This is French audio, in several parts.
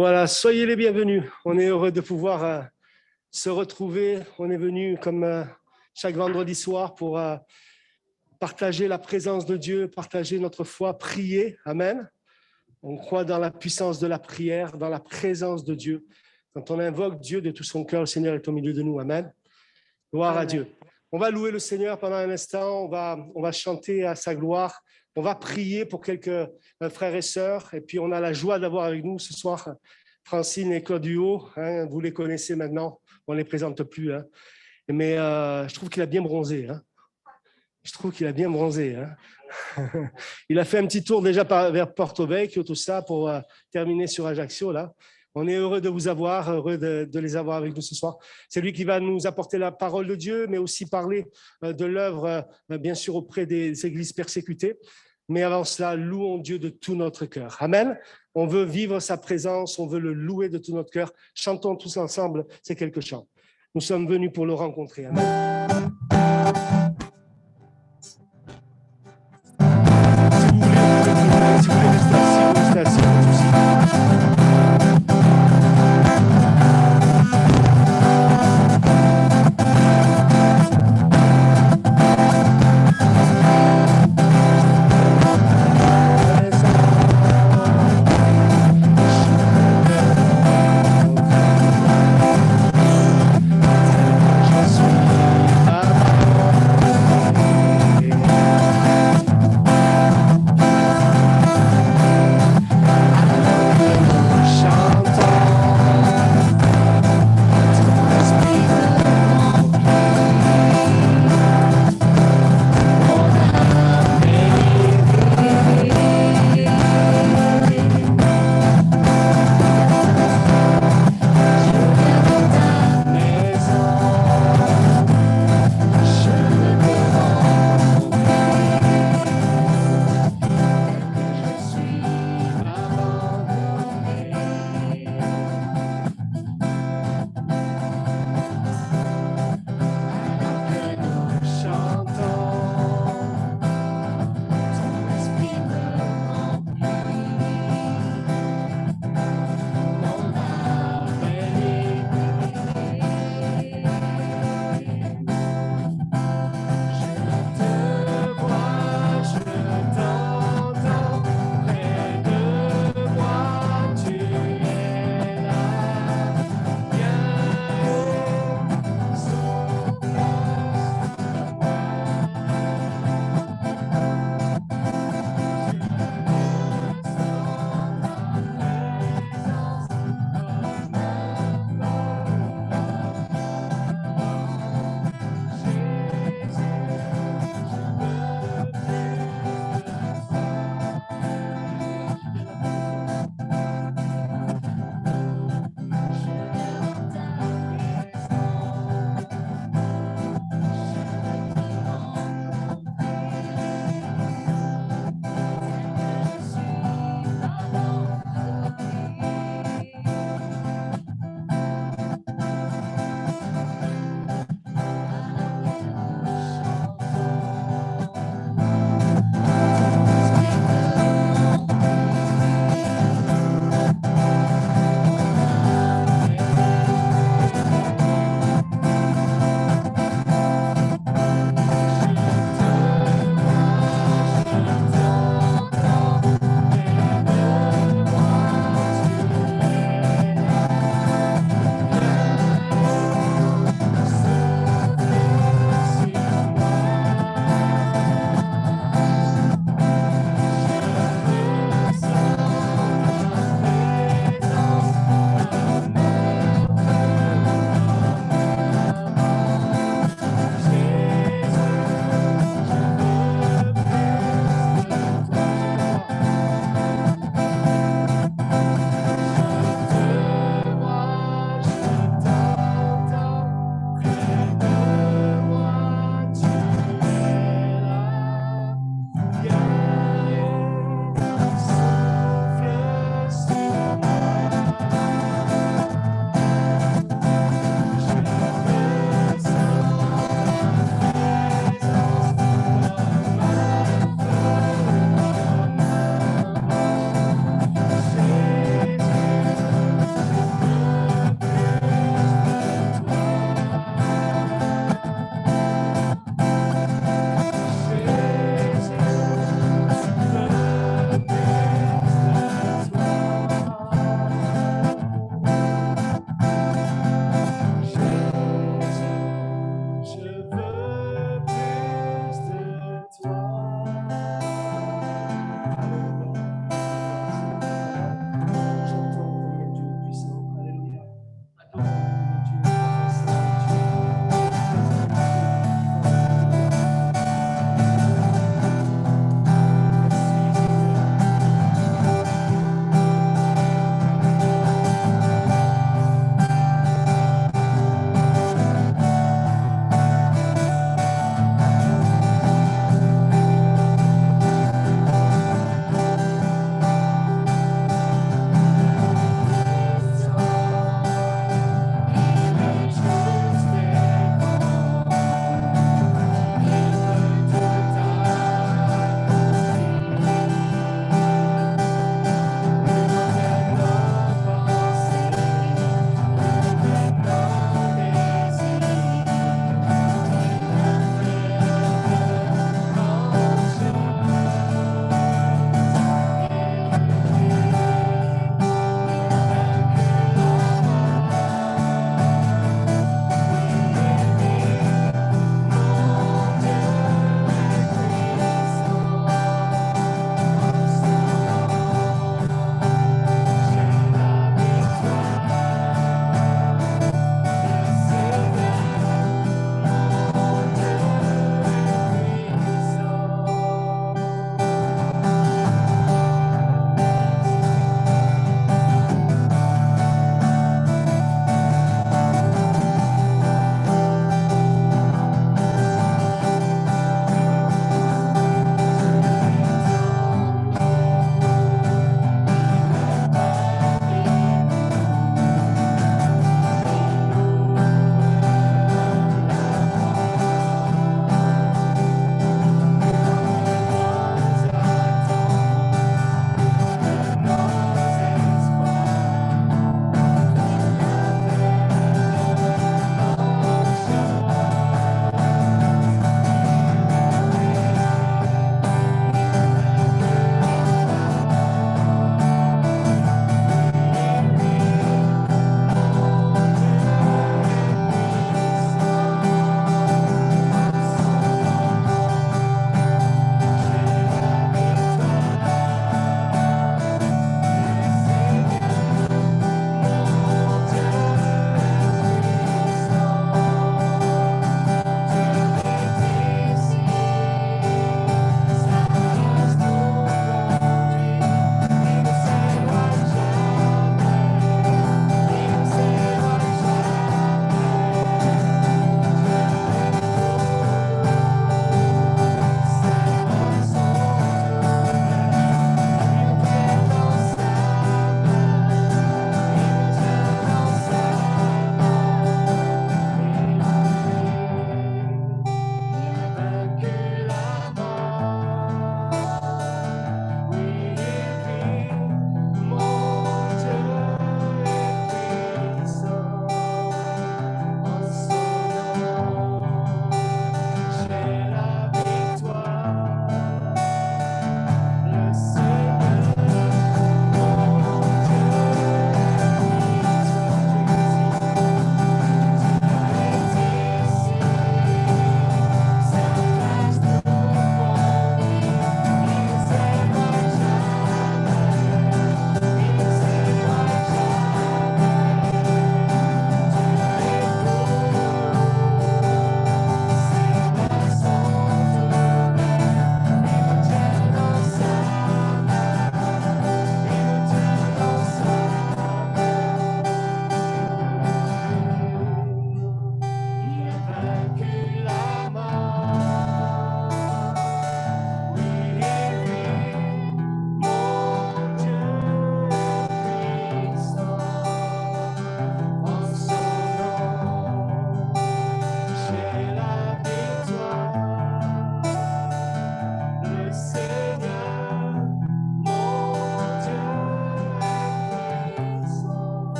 Voilà, soyez les bienvenus. On est heureux de pouvoir se retrouver. On est venu comme chaque vendredi soir pour partager la présence de Dieu, partager notre foi, prier. Amen. On croit dans la puissance de la prière, dans la présence de Dieu. Quand on invoque Dieu de tout son cœur, le Seigneur est au milieu de nous. Amen. Gloire à Dieu. On va louer le Seigneur pendant un instant. On va chanter à sa gloire. On va prier pour quelques frères et sœurs. Et puis, on a la joie d'avoir avec nous ce soir Francine et Claude Huot. Vous les connaissez maintenant. On ne les présente plus. Mais je trouve qu'il a bien bronzé. Je trouve qu'il a bien bronzé. Il a fait un petit tour déjà vers Porto Vecchio, tout ça, pour terminer sur Ajaccio, là. On est heureux de vous avoir, heureux de les avoir avec nous ce soir. C'est lui qui va nous apporter la parole de Dieu, mais aussi parler de l'œuvre, bien sûr, auprès des églises persécutées. Mais avant cela, louons Dieu de tout notre cœur. Amen. On veut vivre sa présence, on veut le louer de tout notre cœur. Chantons tous ensemble ces quelques chants. Nous sommes venus pour le rencontrer. Amen. Si vous voulez rester assis, pas de souci.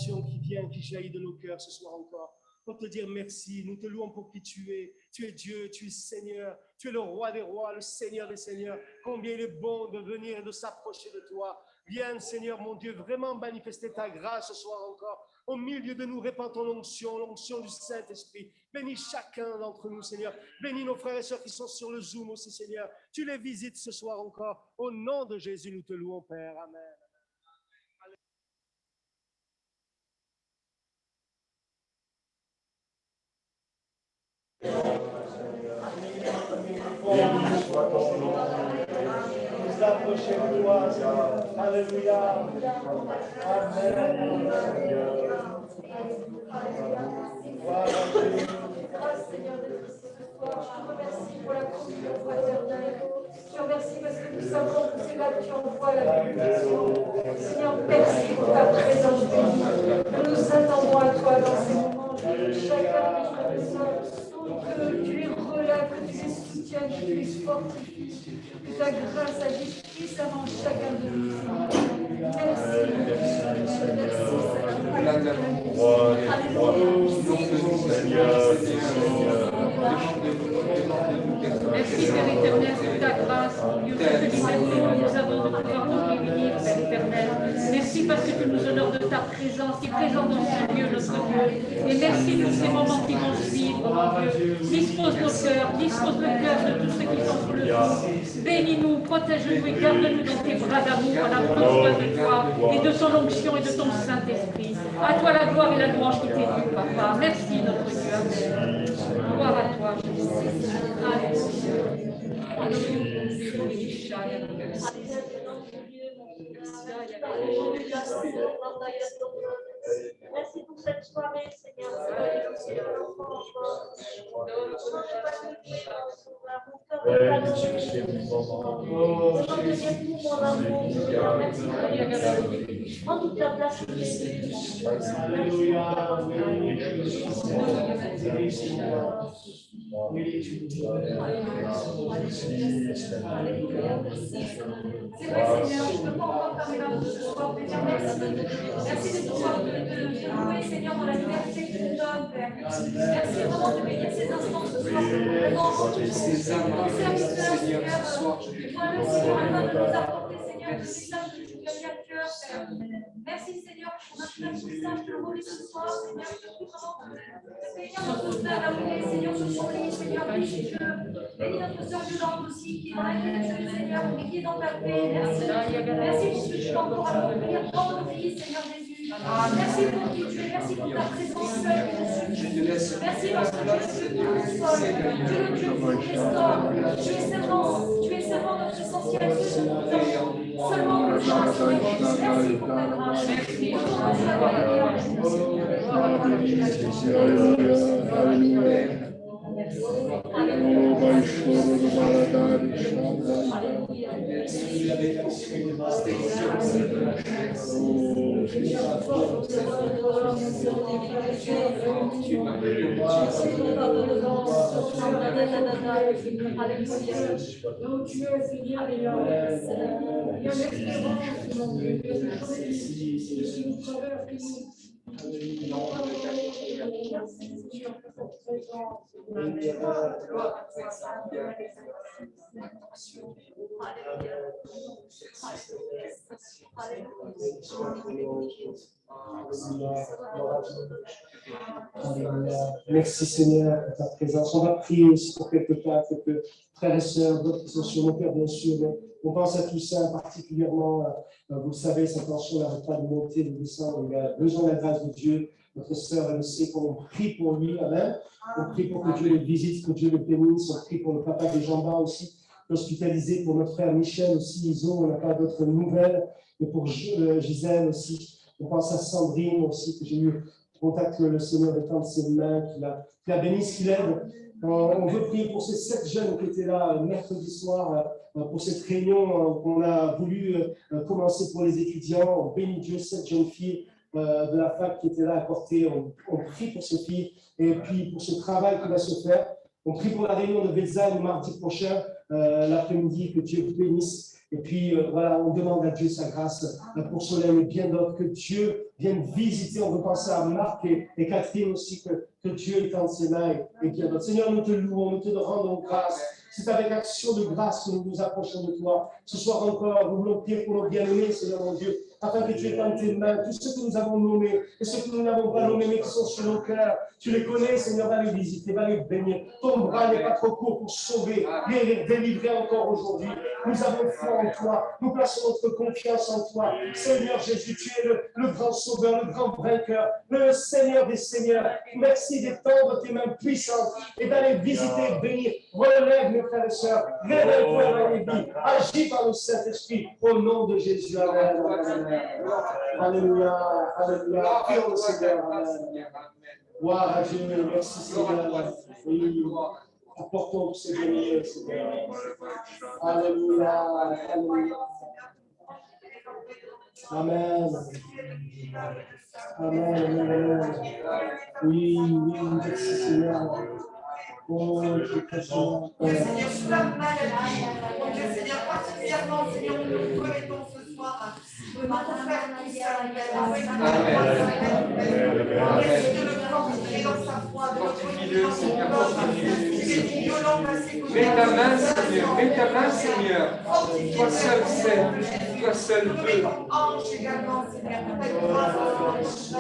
adoration qui vient, qui jaillit de nos cœurs ce soir encore. Pour te dire merci, nous te louons pour qui tu es. Tu es Dieu, tu es Seigneur, tu es le roi des rois, le Seigneur des seigneurs. Combien il est bon de venir et de s'approcher de toi. Viens, Seigneur, mon Dieu, vraiment manifester ta grâce ce soir encore. Au milieu de nous, répands ton onction, l'onction du Saint-Esprit. Bénis chacun d'entre nous, Seigneur. Bénis nos frères et sœurs qui sont sur le Zoom aussi, Seigneur. Tu les visites ce soir encore. Au nom de Jésus, nous te louons, Père. Amen. Béni soit ton nom. Nous approchons de toi, Seigneur. Alléluia. Amen. Grâce, Seigneur, d'être ici ce soir. Je te remercie pour la communion fraternelle. Je te remercie parce que nous savons que c'est là que tu envoies la bénédiction. Seigneur, merci pour ta présence bénie. Nous nous attendons à toi dans ces moments. Chacun de nos frères et sœurs, que tu les relèves, que tu les soutiennes, que tu les fortifies, que ta grâce agisse puissamment chacun de nous. Merci. Merci, Père éternel, pour ta grâce, mon Dieu, que nous avons de pouvoir nous réunir, Père éternel. Merci parce que tu nous honores de ta présence, qui est présente dans ce lieu, notre Dieu. Et merci pour ces moments qui vont suivre, mon Dieu. Dispose nos cœurs, dispose le cœur de tous ceux qui sont sur le dos. Bénis-nous, protège-nous et garde-nous dans tes bras d'amour, à la besoin de toi et de ton onction et de ton Saint-Esprit. À toi la gloire et la louange qui t'est due, Papa. Merci, notre Dieu. Amen. Gloire à toi, Jésus. Merci pour cette soirée, Seigneur. En toute la place, c'est vrai, Seigneur, je ne peux pas encore parler dans ce soir. Merci de pouvoir te louer, Seigneur, dans la liberté que tu nous donnes, Père. Merci vraiment de bénir ces instants ce soir. Vraiment, ton serviteur, Seigneur, toi, le Seigneur, afin de nous apporter, Seigneur, des messages que tu nous as mis à cœur, Père. Merci, Seigneur, pour notre frère Gustave, le rôle ce soir, Seigneur, je te prie vraiment, Seigneur, notre frère là où il est, Seigneur, sur son lit, Seigneur, bénis Dieu. Bénis notre sœur Yolande aussi, qui est dans la quiétude, Seigneur, et qui est dans ta paix. Merci. Merci pour ce que tu vas encore accomplir dans nos vies, Seigneur Jésus. Merci pour qui tu es. Merci pour ta présence seule qui nous suffit. Merci parce que tu es le Dieu qui console. Tu es le Dieu qui restaure. Tu es seulement notre essentiel. Ce que nous avons seulement besoin. Merci pour ta grâce. Merci Merci Seigneur pour ta présence. On va prier aussi pour quelques frères et sœurs, d'autres qui sont sur nos cœurs, bien sûr, mais on pense à tout ça particulièrement. Vous le savez, sa tension n'arrête pas de monter, de descendre. Il a besoin de la grâce de Dieu. Notre sœur, elle le sait, qu'on prie pour lui. Amen. On prie pour que Dieu le visite, que Dieu le bénisse. On prie pour le papa des Jambas aussi, hospitalisé, pour notre frère Michel aussi. On n'a pas d'autres nouvelles. Et pour Gisèle aussi. On pense à Sandrine aussi, que j'ai eu contact, que le Seigneur étende ses mains, qu'il a béni, qu'il aide. On veut prier pour ces 7 jeunes qui étaient là mercredi soir, pour cette réunion qu'on a voulu commencer pour les étudiants. On bénit Dieu, 7 jeunes filles de la fac qui étaient là à porter. On prie pour ces filles et puis pour ce travail qui va se faire. On prie pour la réunion de Béza le mardi prochain, l'après-midi, que Dieu bénisse. Et puis, voilà, on demande à Dieu sa grâce pour Solène et bien d'autres, que Dieu vienne visiter. On veut penser à Marc et Catherine aussi, que Dieu étende ses mains et bien d'autres. Seigneur, nous te louons, nous te rendons grâce. C'est avec action de grâce que nous nous approchons de toi. Ce soir encore, nous voulons prier pour nos bien-aimés, Seigneur mon Dieu, afin que tu étendes tes mains, tous ceux que nous avons nommés et ceux que nous n'avons pas nommés, mais qui sont sur nos cœurs. Tu les connais, Seigneur, va les visiter, va les bénir. Ton bras n'est pas trop court pour sauver, guérir, délivrer encore aujourd'hui. Nous avons foi en toi, nous plaçons notre confiance en toi. Seigneur Jésus, tu es le grand sauveur, le grand vainqueur, le Seigneur des seigneurs. Merci d'étendre tes mains puissantes et d'aller visiter, bénir. Relève mes frères et sœurs, révèle-toi dans les vies, agis par le Saint-Esprit, au nom de Jésus. Amen. Alléluia, alléluia. Prions le Seigneur. Amen. Gloire à Dieu, merci Seigneur. Oui, apportons tous ces bénis, Seigneur. Alléluia, alléluia. Amen. Amen, amen. Oui, oui, merci Seigneur. Oh, je te Seigneur, sur la maladie. Donc, Seigneur, particulièrement, Seigneur, nous nous remettons ce soir. Notre frère qui s'appelle. Merci de le fortifier dans sa foi, de le fortifier dans son corps. Mets ta main, Seigneur, mets ta main, Seigneur. Toi seul sais, toi seul peux. Ange également, Seigneur, pour ta grâce,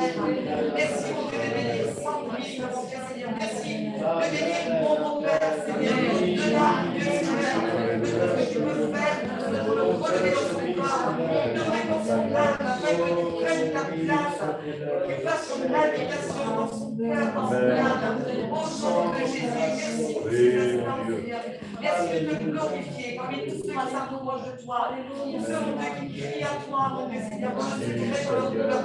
merci mon Dieu de bénir sans limite, mon Dieu, Seigneur. Merci de bénir mon Père, Seigneur, de l'âme, Dieu, Seigneur, de tout ce que tu peux faire, de le relever dans son corps, de répondre son âme, afin que tu prennes ta place, que tu fasses son habitation dans son cœur, dans son âme, au nom de Jésus. Merci pour ces instants, Seigneur. Merci de te glorifier parmi tous ceux qui s'approchent de toi, tous ceux, mon Dieu, qui crient à toi, mon Dieu, Seigneur, pour ceux qui restent dans leur douleur,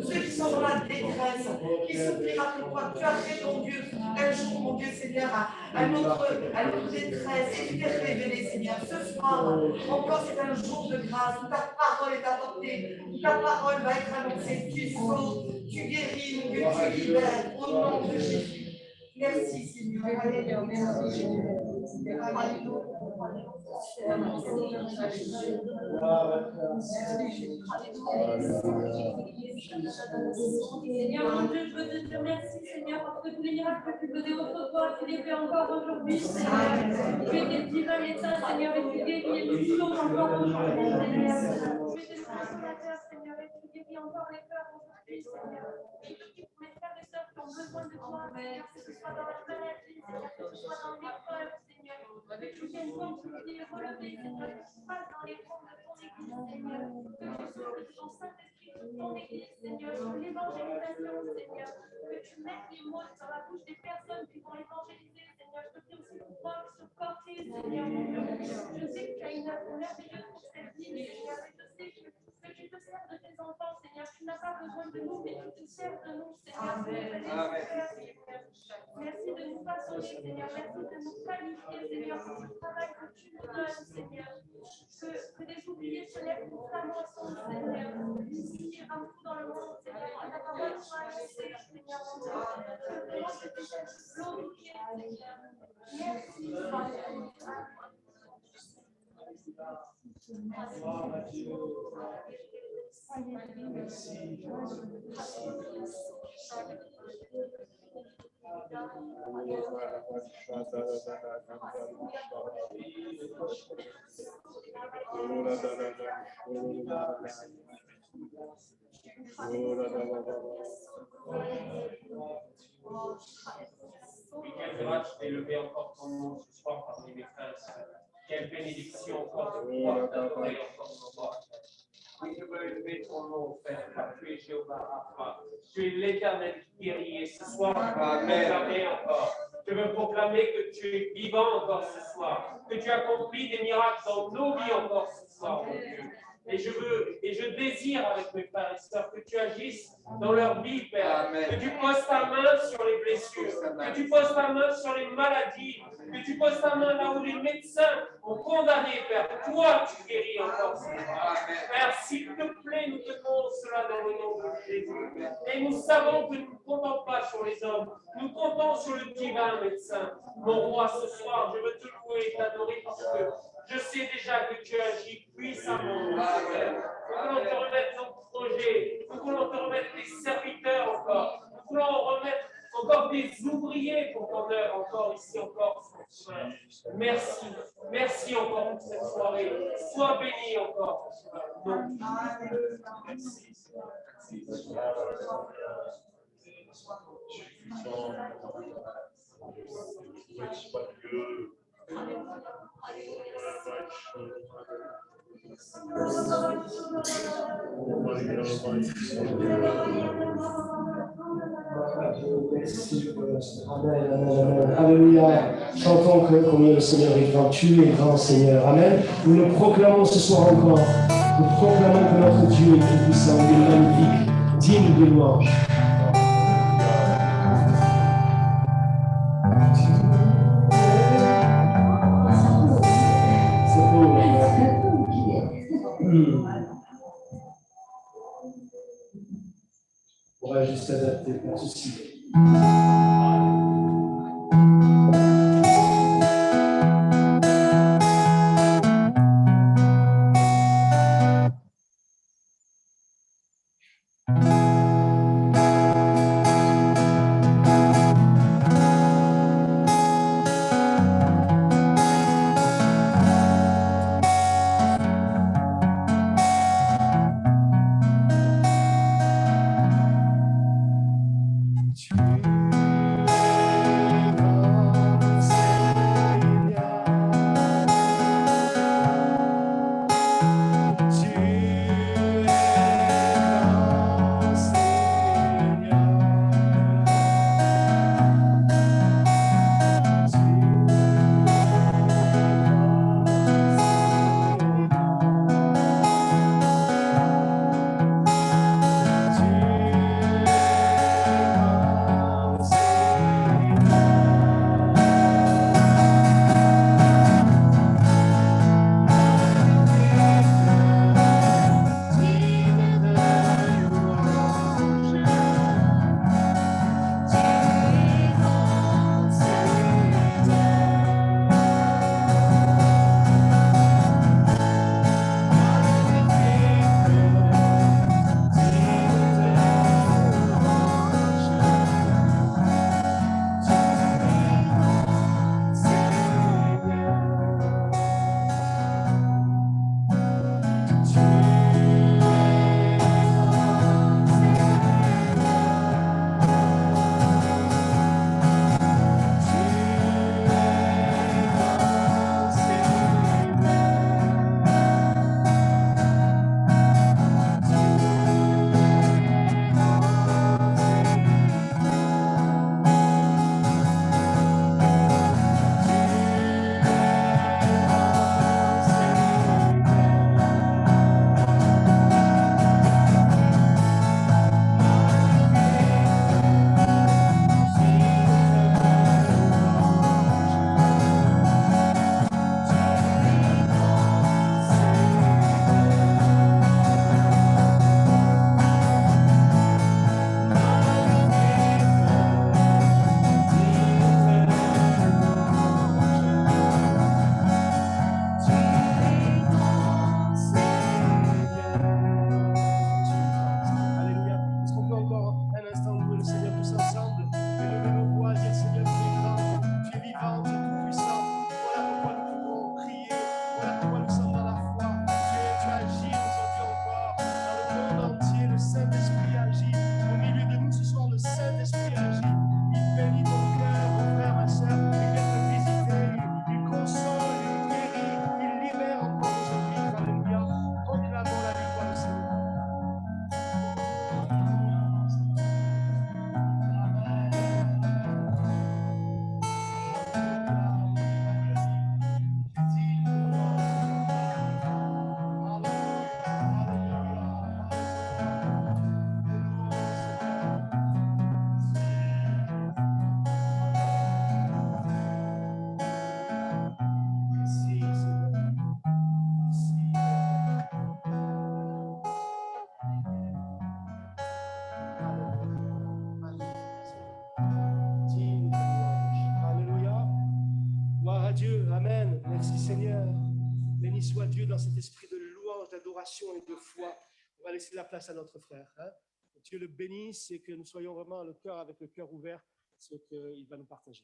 ceux qui sont dans la détresse, qui soupirent à toi. Tu as répondu un jour, mon Dieu, Seigneur, à notre détresse, et tu t'es révélé, Seigneur. Ce soir, encore, c'est un jour de grâce où ta parole est apportée, où ta parole va être annoncée. Tu sauves, tu guéris, mon Dieu, tu libères, au nom de Jésus. Merci, Seigneur. Alléluia. Merci. Seigneur, mon Dieu, je veux te dire merci, Seigneur, parce que tous les miracles que tu faisais autrefois, tu les fais encore aujourd'hui, Seigneur. Tu es des divins médecins, Seigneur, et tu guéris et tu sauves encore aujourd'hui, Seigneur. Tu es des transformateurs, Seigneur, et tu guéris encore les cœurs aujourd'hui, Seigneur. Je te prie pour mes frères et sœurs qui ont besoin de toi, Seigneur, que ce soit dans la maladie, Seigneur, que ce soit dans l'épreuve, Seigneur. Que tu viennes continuer à relever, Seigneur, que tu passes dans les rangs de ton Église, Seigneur. Que tu souffles de ton Saint-Esprit sur ton Église, Seigneur, sur l'évangélisation, Seigneur. Que tu mettes les mots sur la bouche des personnes qui vont évangéliser, Seigneur. Je te prie aussi pour moi, ce corps-là, Seigneur, mon Dieu. Je sais que tu as une merveilleuse pour cette vie, mais Seigneur, je sais que tu te sers de tes enfants, Seigneur. Tu n'as pas besoin de nous, mais tu te sers de nous, Seigneur. Merci de nous façonner, Seigneur. Merci de nous qualifier, Seigneur, pour le travail que tu nous donnes, Seigneur. Que des oubliés se lèvent pour ta moisson, Seigneur. Qui partout dans le monde, Seigneur. Que ta parole soit annoncée, Seigneur, mon Dieu. Que vraiment que tu sois glorifié, Seigneur. Merci, Quelle grâce d'élever encore ton nom ce soir parmi mes frères et sœurs. Quelle bénédiction encore de pouvoir t'adorer encore ce soir. Oui, je veux élever ton nom, Père, car tu es Jéhovah Rapha. Tu es l'Éternel qui guérit et ce soir, je veux proclamer encore. Je veux proclamer que tu es vivant encore ce soir, que tu accomplis des miracles dans nos vies encore ce soir, mon Dieu. Et je désire avec mes frères et sœurs que tu agisses dans leur vie, Père. Amen. Que tu poses ta main sur les blessures, que tu poses ta main sur les maladies, que tu poses ta main là où les médecins ont condamné, Père. Toi, tu guéris encore. Père, s'il te plaît, nous te demandons cela dans le nom de Jésus. Et nous savons que nous ne comptons pas sur les hommes, nous comptons sur le divin médecin. Mon roi, ce soir, je veux te louer et t'adorer parce que je sais déjà que tu agis puissamment. Nous voulons te remettre nos projets, nous voulons te remettre les serviteurs encore, nous voulons remettre encore des ouvriers pour ton œuvre, encore ici, encore sur le chemin. Merci, merci encore pour cette soirée. Sois béni encore. Non. Merci. Amen, amen, amen. Alléluia. Chantons que combien le Seigneur est grand. Tu es grand, Seigneur. Amen. Nous le proclamons ce soir encore. Nous proclamons que notre Dieu est tout puissant, il est magnifique, digne de louange. C'est beau. On va juste adapter, pas de souci. Tu Béni soit Dieu dans cet esprit de louange, d'adoration et de foi. On va laisser la place à notre frère. Que Dieu le bénisse et que nous soyons vraiment avec le cœur ouvert ce qu'il va nous partager.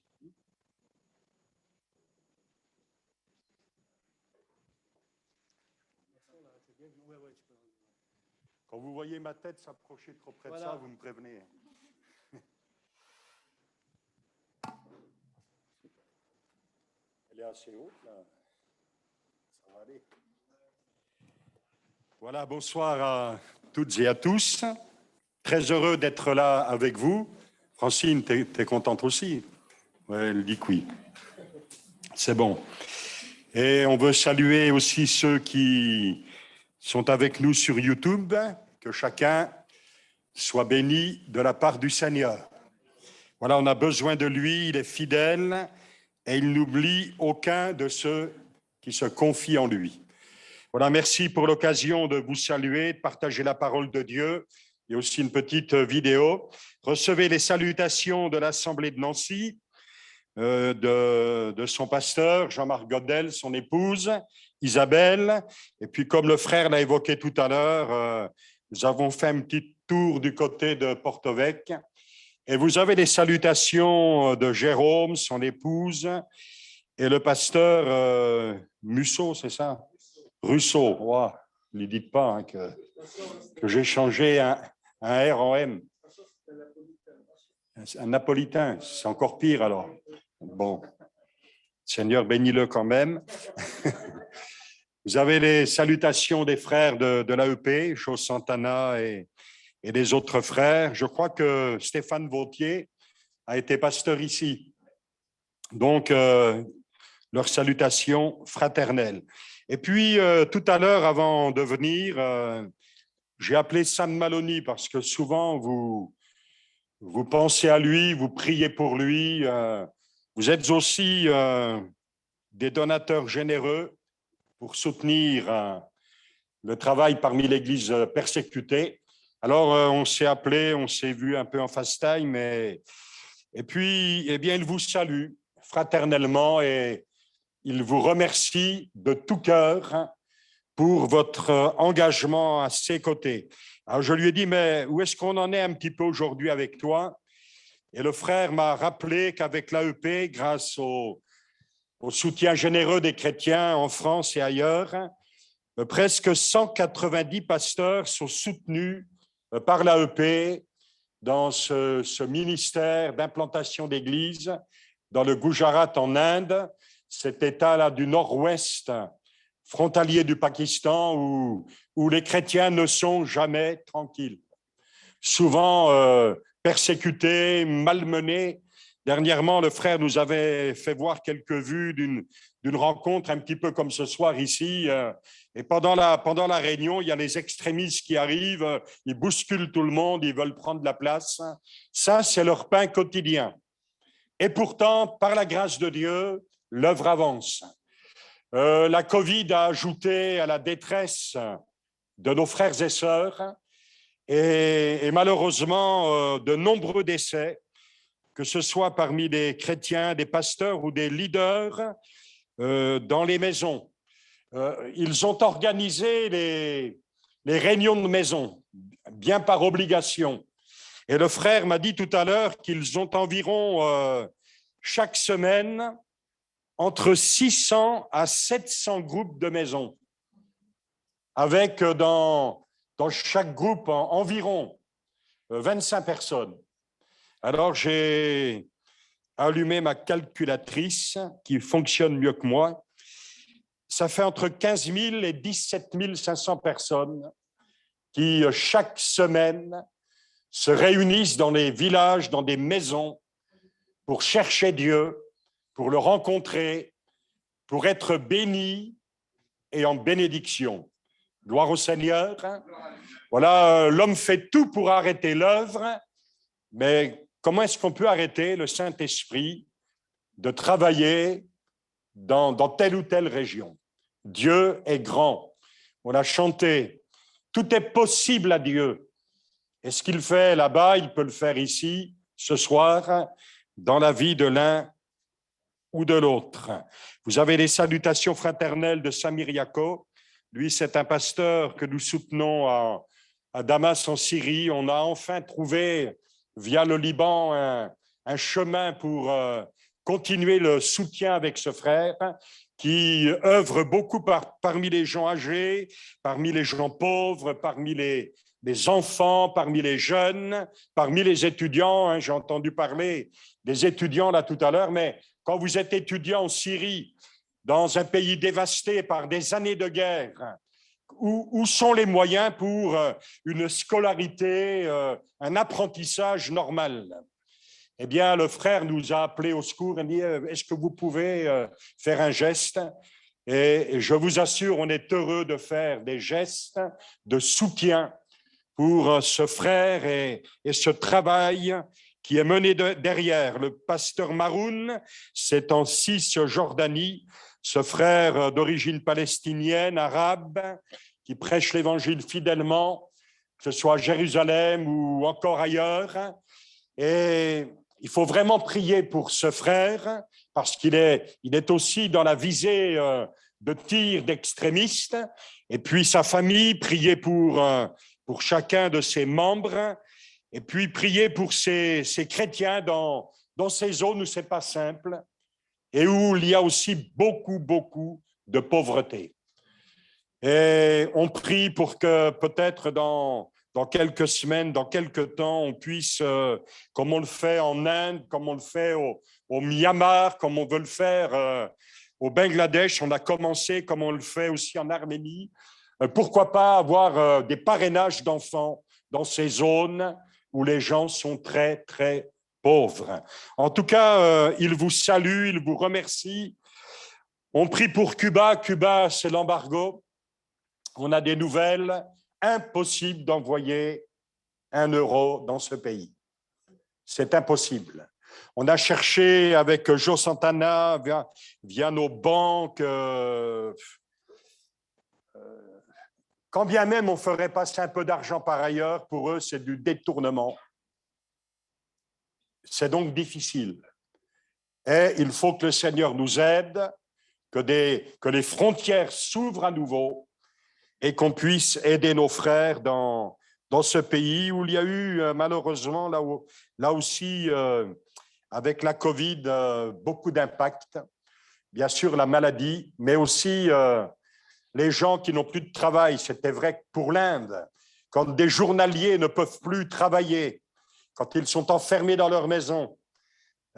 Quand vous voyez ma tête s'approcher trop près de ça, vous me prévenez. Elle est assez haute, là. Ça va aller. Voilà, bonsoir à toutes et à tous. Très heureux d'être là avec vous. Francine, t'es contente aussi? Ouais, elle dit que oui. C'est bon. Et on veut saluer aussi ceux qui sont avec nous sur YouTube, que chacun soit béni de la part du Seigneur. Voilà, on a besoin de lui, il est fidèle et il n'oublie aucun de ceux qui se confient en lui. Voilà, merci pour l'occasion de vous saluer, de partager la parole de Dieu. Il y a aussi une petite vidéo. Recevez les salutations de l'Assemblée de Nancy, de son pasteur, Jean-Marc Godel, son épouse, Isabelle. Et puis, comme le frère l'a évoqué tout à l'heure, nous avons fait un petit tour du côté de Porto-Vecchio. Et vous avez les salutations de Jérôme, son épouse, et le pasteur Musso, c'est ça? Russo. Wow. Ne lui dites pas que j'ai changé un R en M. Un napolitain, c'est encore pire alors. Bon, Seigneur, bénis-le quand même. Vous avez les salutations des frères de l'AEP, Jo Santana et des autres frères. Je crois que Stéphane Vautier a été pasteur ici. Donc, leurs salutations fraternelles. Et puis, tout à l'heure, avant de venir, j'ai appelé Sam Maloney parce que souvent, vous pensez à lui, vous priez pour lui. Vous êtes aussi des donateurs généreux pour soutenir le travail parmi l'Église persécutée. Alors, on s'est appelé, on s'est vu un peu en FaceTime, et puis, eh bien, il vous salue fraternellement et il vous remercie de tout cœur pour votre engagement à ses côtés. Alors, je lui ai dit, mais où est-ce qu'on en est un petit peu aujourd'hui avec toi? Et le frère m'a rappelé qu'avec l'AEP, grâce au soutien généreux des chrétiens en France et ailleurs, presque 190 pasteurs sont soutenus par l'AEP dans ce ministère d'implantation d'églises dans le Gujarat en Inde, cet État-là du nord-ouest, frontalier du Pakistan, où les chrétiens ne sont jamais tranquilles. Souvent persécutés, malmenés. Dernièrement, le frère nous avait fait voir quelques vues d'une rencontre un petit peu comme ce soir ici. Et pendant la réunion, il y a les extrémistes qui arrivent, ils bousculent tout le monde, ils veulent prendre la place. Ça, c'est leur pain quotidien. Et pourtant, par la grâce de Dieu, l'œuvre avance. La Covid a ajouté à la détresse de nos frères et sœurs et malheureusement de nombreux décès, que ce soit parmi des chrétiens, des pasteurs ou des leaders dans les maisons. Ils ont organisé les réunions de maison, bien par obligation. Et le frère m'a dit tout à l'heure qu'ils ont environ chaque semaine entre 600 à 700 groupes de maisons, avec dans chaque groupe environ 25 personnes. Alors j'ai allumé ma calculatrice qui fonctionne mieux que moi. Ça fait entre 15 000 et 17 500 personnes qui, chaque semaine, se réunissent dans les villages, dans des maisons, pour chercher Dieu, pour le rencontrer, pour être bénis et en bénédiction. Gloire au Seigneur. Voilà, l'homme fait tout pour arrêter l'œuvre, mais comment est-ce qu'on peut arrêter le Saint-Esprit de travailler dans telle ou telle région? Dieu est grand. On a chanté. Tout est possible à Dieu. Et ce qu'il fait là-bas, il peut le faire ici, ce soir, dans la vie de l'un ou de l'autre. Vous avez les salutations fraternelles de Samir Yako. Lui, c'est un pasteur que nous soutenons à Damas en Syrie. On a enfin trouvé, via le Liban, un chemin pour continuer le soutien avec ce frère qui œuvre beaucoup parmi les gens âgés, parmi les gens pauvres, parmi les enfants, parmi les jeunes, parmi les étudiants. J'ai entendu parler des étudiants là tout à l'heure, mais quand vous êtes étudiant en Syrie, dans un pays dévasté par des années de guerre, où sont les moyens pour une scolarité, un apprentissage normal? Eh bien, le frère nous a appelés au secours et dit « Est-ce que vous pouvez faire un geste ?» Et je vous assure, on est heureux de faire des gestes de soutien pour ce frère et ce travail qui est mené derrière. Le pasteur Maroun, c'est en Cisjordanie, ce frère d'origine palestinienne, arabe, qui prêche l'évangile fidèlement, que ce soit à Jérusalem ou encore ailleurs. Et il faut vraiment prier pour ce frère, parce qu'il est aussi dans la visée de tir d'extrémistes. Et puis sa famille, prier pour chacun de ses membres. Et puis prier pour ces chrétiens dans ces zones où ce n'est pas simple et où il y a aussi beaucoup de pauvreté. Et on prie pour que peut-être dans quelques semaines, dans quelques temps, on puisse, comme on le fait en Inde, comme on le fait au Myanmar, comme on veut le faire au Bangladesh, on a commencé comme on le fait aussi en Arménie, pourquoi pas avoir des parrainages d'enfants dans ces zones où les gens sont très pauvres. En tout cas, il vous salue, il vous remercie. On prie pour Cuba. Cuba, c'est l'embargo. On a des nouvelles. Impossible d'envoyer 1 euro dans ce pays. C'est impossible. On a cherché avec Joe Santana, via nos banques, quand bien même on ferait passer un peu d'argent par ailleurs, pour eux, c'est du détournement. C'est donc difficile. Et il faut que le Seigneur nous aide, que les frontières s'ouvrent à nouveau et qu'on puisse aider nos frères dans ce pays où il y a eu, malheureusement, là aussi, avec la Covid, beaucoup d'impact. Bien sûr, la maladie, mais aussi les gens qui n'ont plus de travail. C'était vrai pour l'Inde. Quand des journaliers ne peuvent plus travailler, quand ils sont enfermés dans leur maison,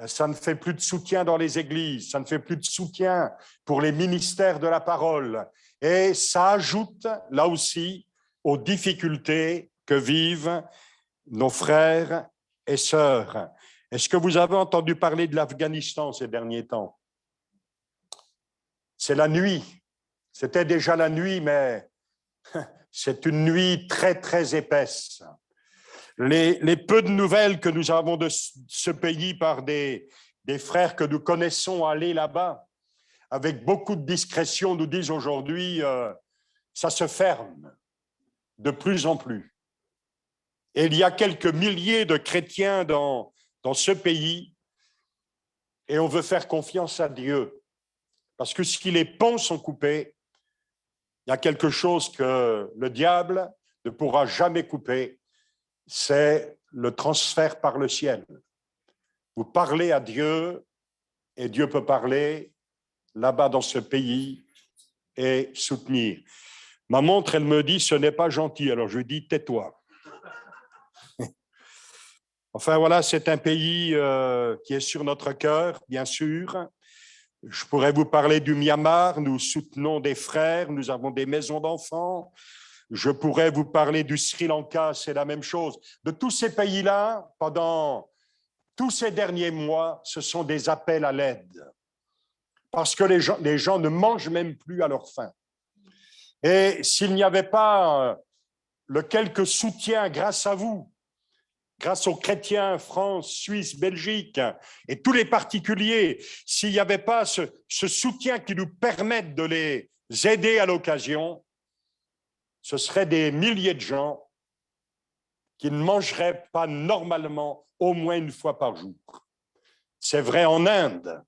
ça ne fait plus de soutien dans les églises, ça ne fait plus de soutien pour les ministères de la parole. Et ça ajoute, là aussi, aux difficultés que vivent nos frères et sœurs. Est-ce que vous avez entendu parler de l'Afghanistan ces derniers temps? C'est la nuit. C'était déjà la nuit, mais c'est une nuit très épaisse. Les peu de nouvelles que nous avons de ce pays par des frères que nous connaissons aller là-bas, avec beaucoup de discrétion, nous disent aujourd'hui, ça se ferme de plus en plus. Et il y a quelques milliers de chrétiens dans ce pays, et on veut faire confiance à Dieu. Parce que si les ponts sont coupés, il y a quelque chose que le diable ne pourra jamais couper, c'est le transfert par le ciel. Vous parlez à Dieu, et Dieu peut parler là-bas dans ce pays et soutenir. Ma montre, elle me dit, ce n'est pas gentil. Alors je lui dis, tais-toi. Enfin voilà, c'est un pays qui est sur notre cœur, bien sûr. Je pourrais vous parler du Myanmar, nous soutenons des frères, nous avons des maisons d'enfants. Je pourrais vous parler du Sri Lanka, c'est la même chose. De tous ces pays-là, pendant tous ces derniers mois, ce sont des appels à l'aide. Parce que les gens ne mangent même plus à leur faim. Et s'il n'y avait pas le quelque soutien grâce à vous, grâce aux chrétiens, France, Suisse, Belgique, et tous les particuliers, s'il n'y avait pas ce soutien qui nous permette de les aider à l'occasion, ce seraient des milliers de gens qui ne mangeraient pas normalement au moins une fois par jour. C'est vrai en Inde,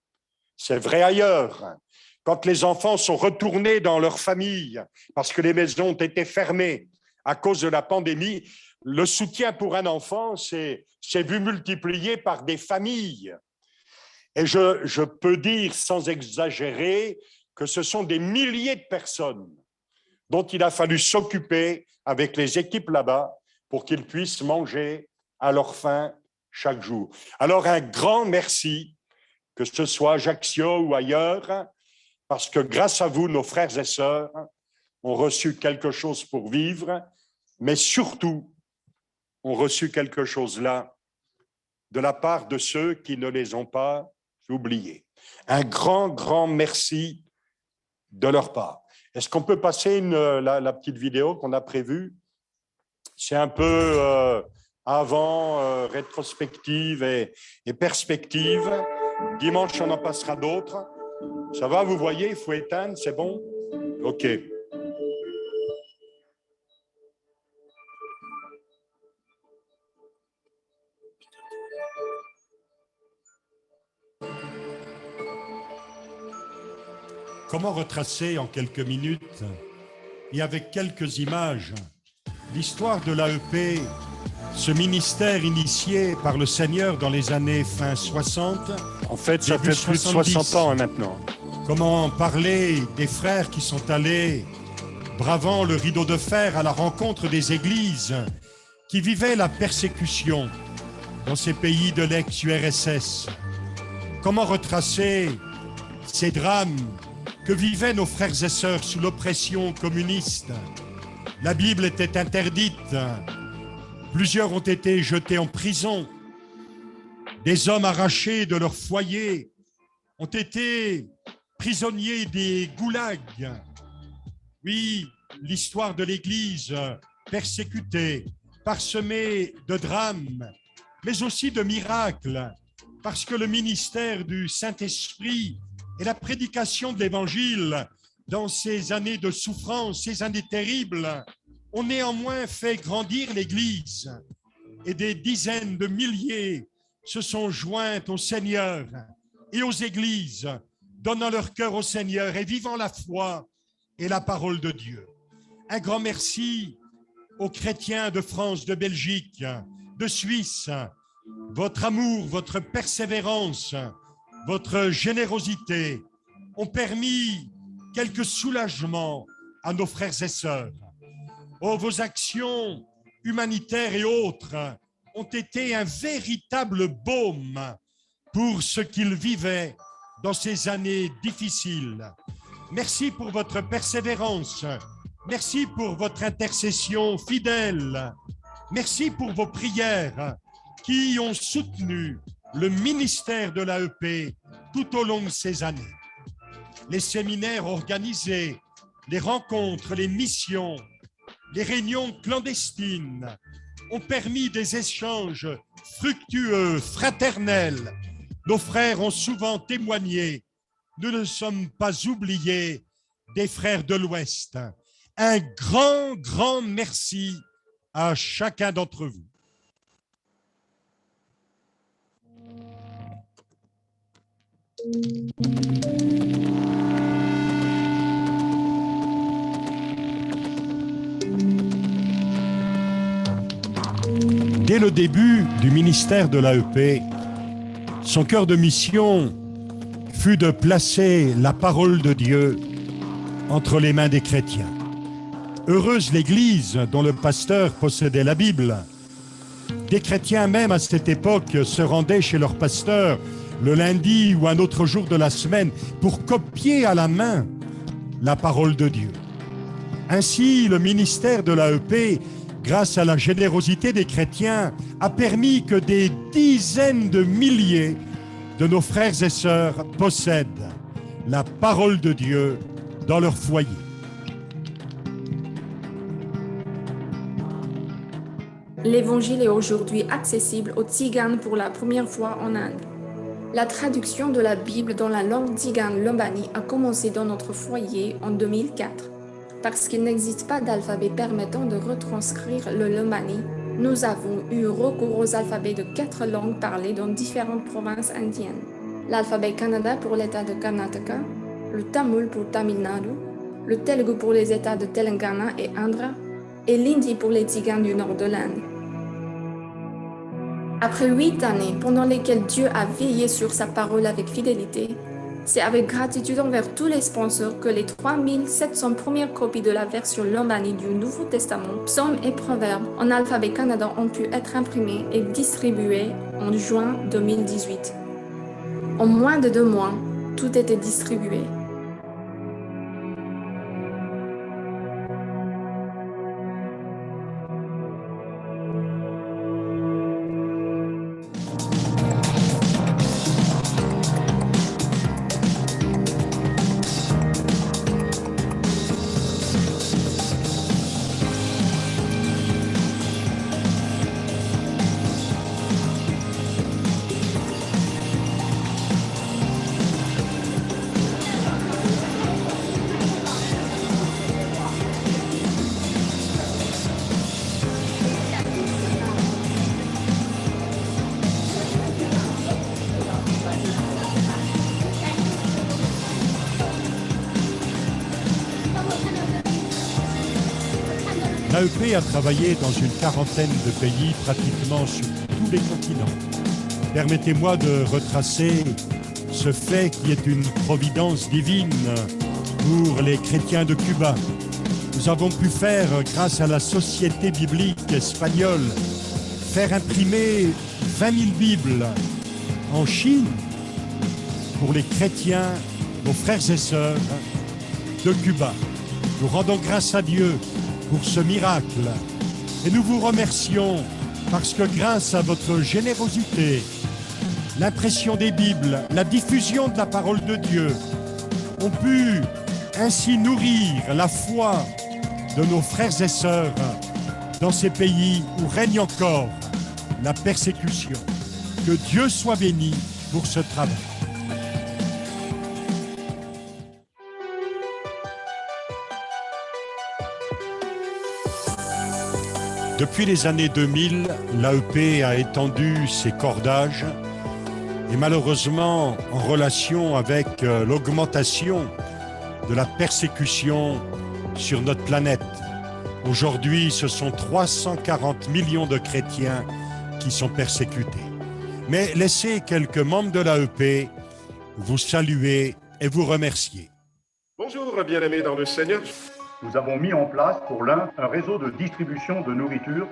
c'est vrai ailleurs. quand les enfants sont retournés dans leur famille parce que les maisons ont été fermées à cause de la pandémie, le soutien pour un enfant s'est vu multiplié par des familles. Et je peux dire sans exagérer que ce sont des milliers de personnes dont il a fallu s'occuper avec les équipes là-bas pour qu'ils puissent manger à leur faim chaque jour. Alors un grand merci, que ce soit à Ajaccio ou ailleurs, parce que grâce à vous, nos frères et sœurs ont reçu quelque chose pour vivre, mais surtout, ont reçu quelque chose là de la part de ceux qui ne les ont pas oubliés. Un grand, grand merci de leur part. Est-ce qu'on peut passer la petite vidéo qu'on a prévue? C'est un peu avant, rétrospective et perspective. Dimanche, on en passera d'autres. Ça va, vous voyez, il faut éteindre, c'est bon? OK. Comment retracer en quelques minutes et avec quelques images l'histoire de l'AEP, ce ministère initié par le Seigneur dans les années fin 60. En fait, ça fait plus de 60 ans maintenant. Comment parler des frères qui sont allés, bravant le rideau de fer à la rencontre des églises qui vivaient la persécution dans ces pays de l'ex-URSS. Comment retracer ces drames que vivaient nos frères et sœurs sous l'oppression communiste. La Bible était interdite. Plusieurs ont été jetés en prison. Des hommes arrachés de leur foyer ont été prisonniers des goulags. Oui, l'histoire de l'Église persécutée, parsemée de drames, mais aussi de miracles, parce que le ministère du Saint-Esprit et la prédication de l'Évangile dans ces années de souffrance, ces années terribles, ont néanmoins fait grandir l'Église et des dizaines de milliers se sont joints au Seigneur et aux églises, donnant leur cœur au Seigneur et vivant la foi et la parole de Dieu. Un grand merci aux chrétiens de France, de Belgique, de Suisse. Votre amour, votre persévérance, votre générosité ont permis quelques soulagements à nos frères et sœurs. Oh, vos actions humanitaires et autres ont été un véritable baume pour ce qu'ils vivaient dans ces années difficiles. Merci pour votre persévérance. Merci pour votre intercession fidèle. Merci pour vos prières qui ont soutenu le ministère de l'AEP tout au long de ces années. Les séminaires organisés, les rencontres, les missions, les réunions clandestines ont permis des échanges fructueux, fraternels. Nos frères ont souvent témoigné. Nous ne sommes pas oubliés des frères de l'Ouest. Un grand, grand merci à chacun d'entre vous. Dès le début du ministère de l'AEP, son cœur de mission fut de placer la parole de Dieu entre les mains des chrétiens. Heureuse l'Église dont le pasteur possédait la Bible. Des chrétiens même à cette époque se rendaient chez leur pasteur le lundi ou un autre jour de la semaine pour copier à la main la parole de Dieu. Ainsi, le ministère de l'AEP, grâce à la générosité des chrétiens, a permis que des dizaines de milliers de nos frères et sœurs possèdent la parole de Dieu dans leur foyer. L'Évangile est aujourd'hui accessible aux Tziganes pour la première fois en Inde. La traduction de la Bible dans la langue tzigane lombani a commencé dans notre foyer en 2004. Parce qu'il n'existe pas d'alphabet permettant de retranscrire le lombani, nous avons eu recours aux alphabets de 4 langues parlées dans différentes provinces indiennes. L'alphabet Kannada pour l'État de Karnataka, le Tamil pour Tamil Nadu, le Telugu pour les États de Telangana et Andhra, et l'Hindi pour les Tziganes du nord de l'Inde. Après 8 années pendant lesquelles Dieu a veillé sur sa parole avec fidélité, c'est avec gratitude envers tous les sponsors que les 3700 premières copies de la version Lombani du Nouveau Testament, Psaumes et Proverbes en alphabet Kannada ont pu être imprimées et distribuées en juin 2018. En moins de 2 mois, tout était distribué. L'AEP a travaillé dans une quarantaine de pays, pratiquement sur tous les continents. Permettez-moi de retracer ce fait qui est une providence divine pour les chrétiens de Cuba. Nous avons pu faire, grâce à la Société biblique espagnole, faire imprimer 20 000 Bibles en Chine pour les chrétiens, nos frères et sœurs de Cuba. Nous rendons grâce à Dieu pour ce miracle et nous vous remercions parce que grâce à votre générosité, l'impression des Bibles, la diffusion de la parole de Dieu ont pu ainsi nourrir la foi de nos frères et sœurs dans ces pays où règne encore la persécution. Que Dieu soit béni pour ce travail. Depuis les années 2000, l'AEP a étendu ses cordages et malheureusement, en relation avec l'augmentation de la persécution sur notre planète. Aujourd'hui, ce sont 340 millions de chrétiens qui sont persécutés. Mais laissez quelques membres de l'AEP vous saluer et vous remercier. Bonjour, bien-aimés dans le Seigneur. Nous avons mis en place pour l'un un réseau de distribution de nourriture.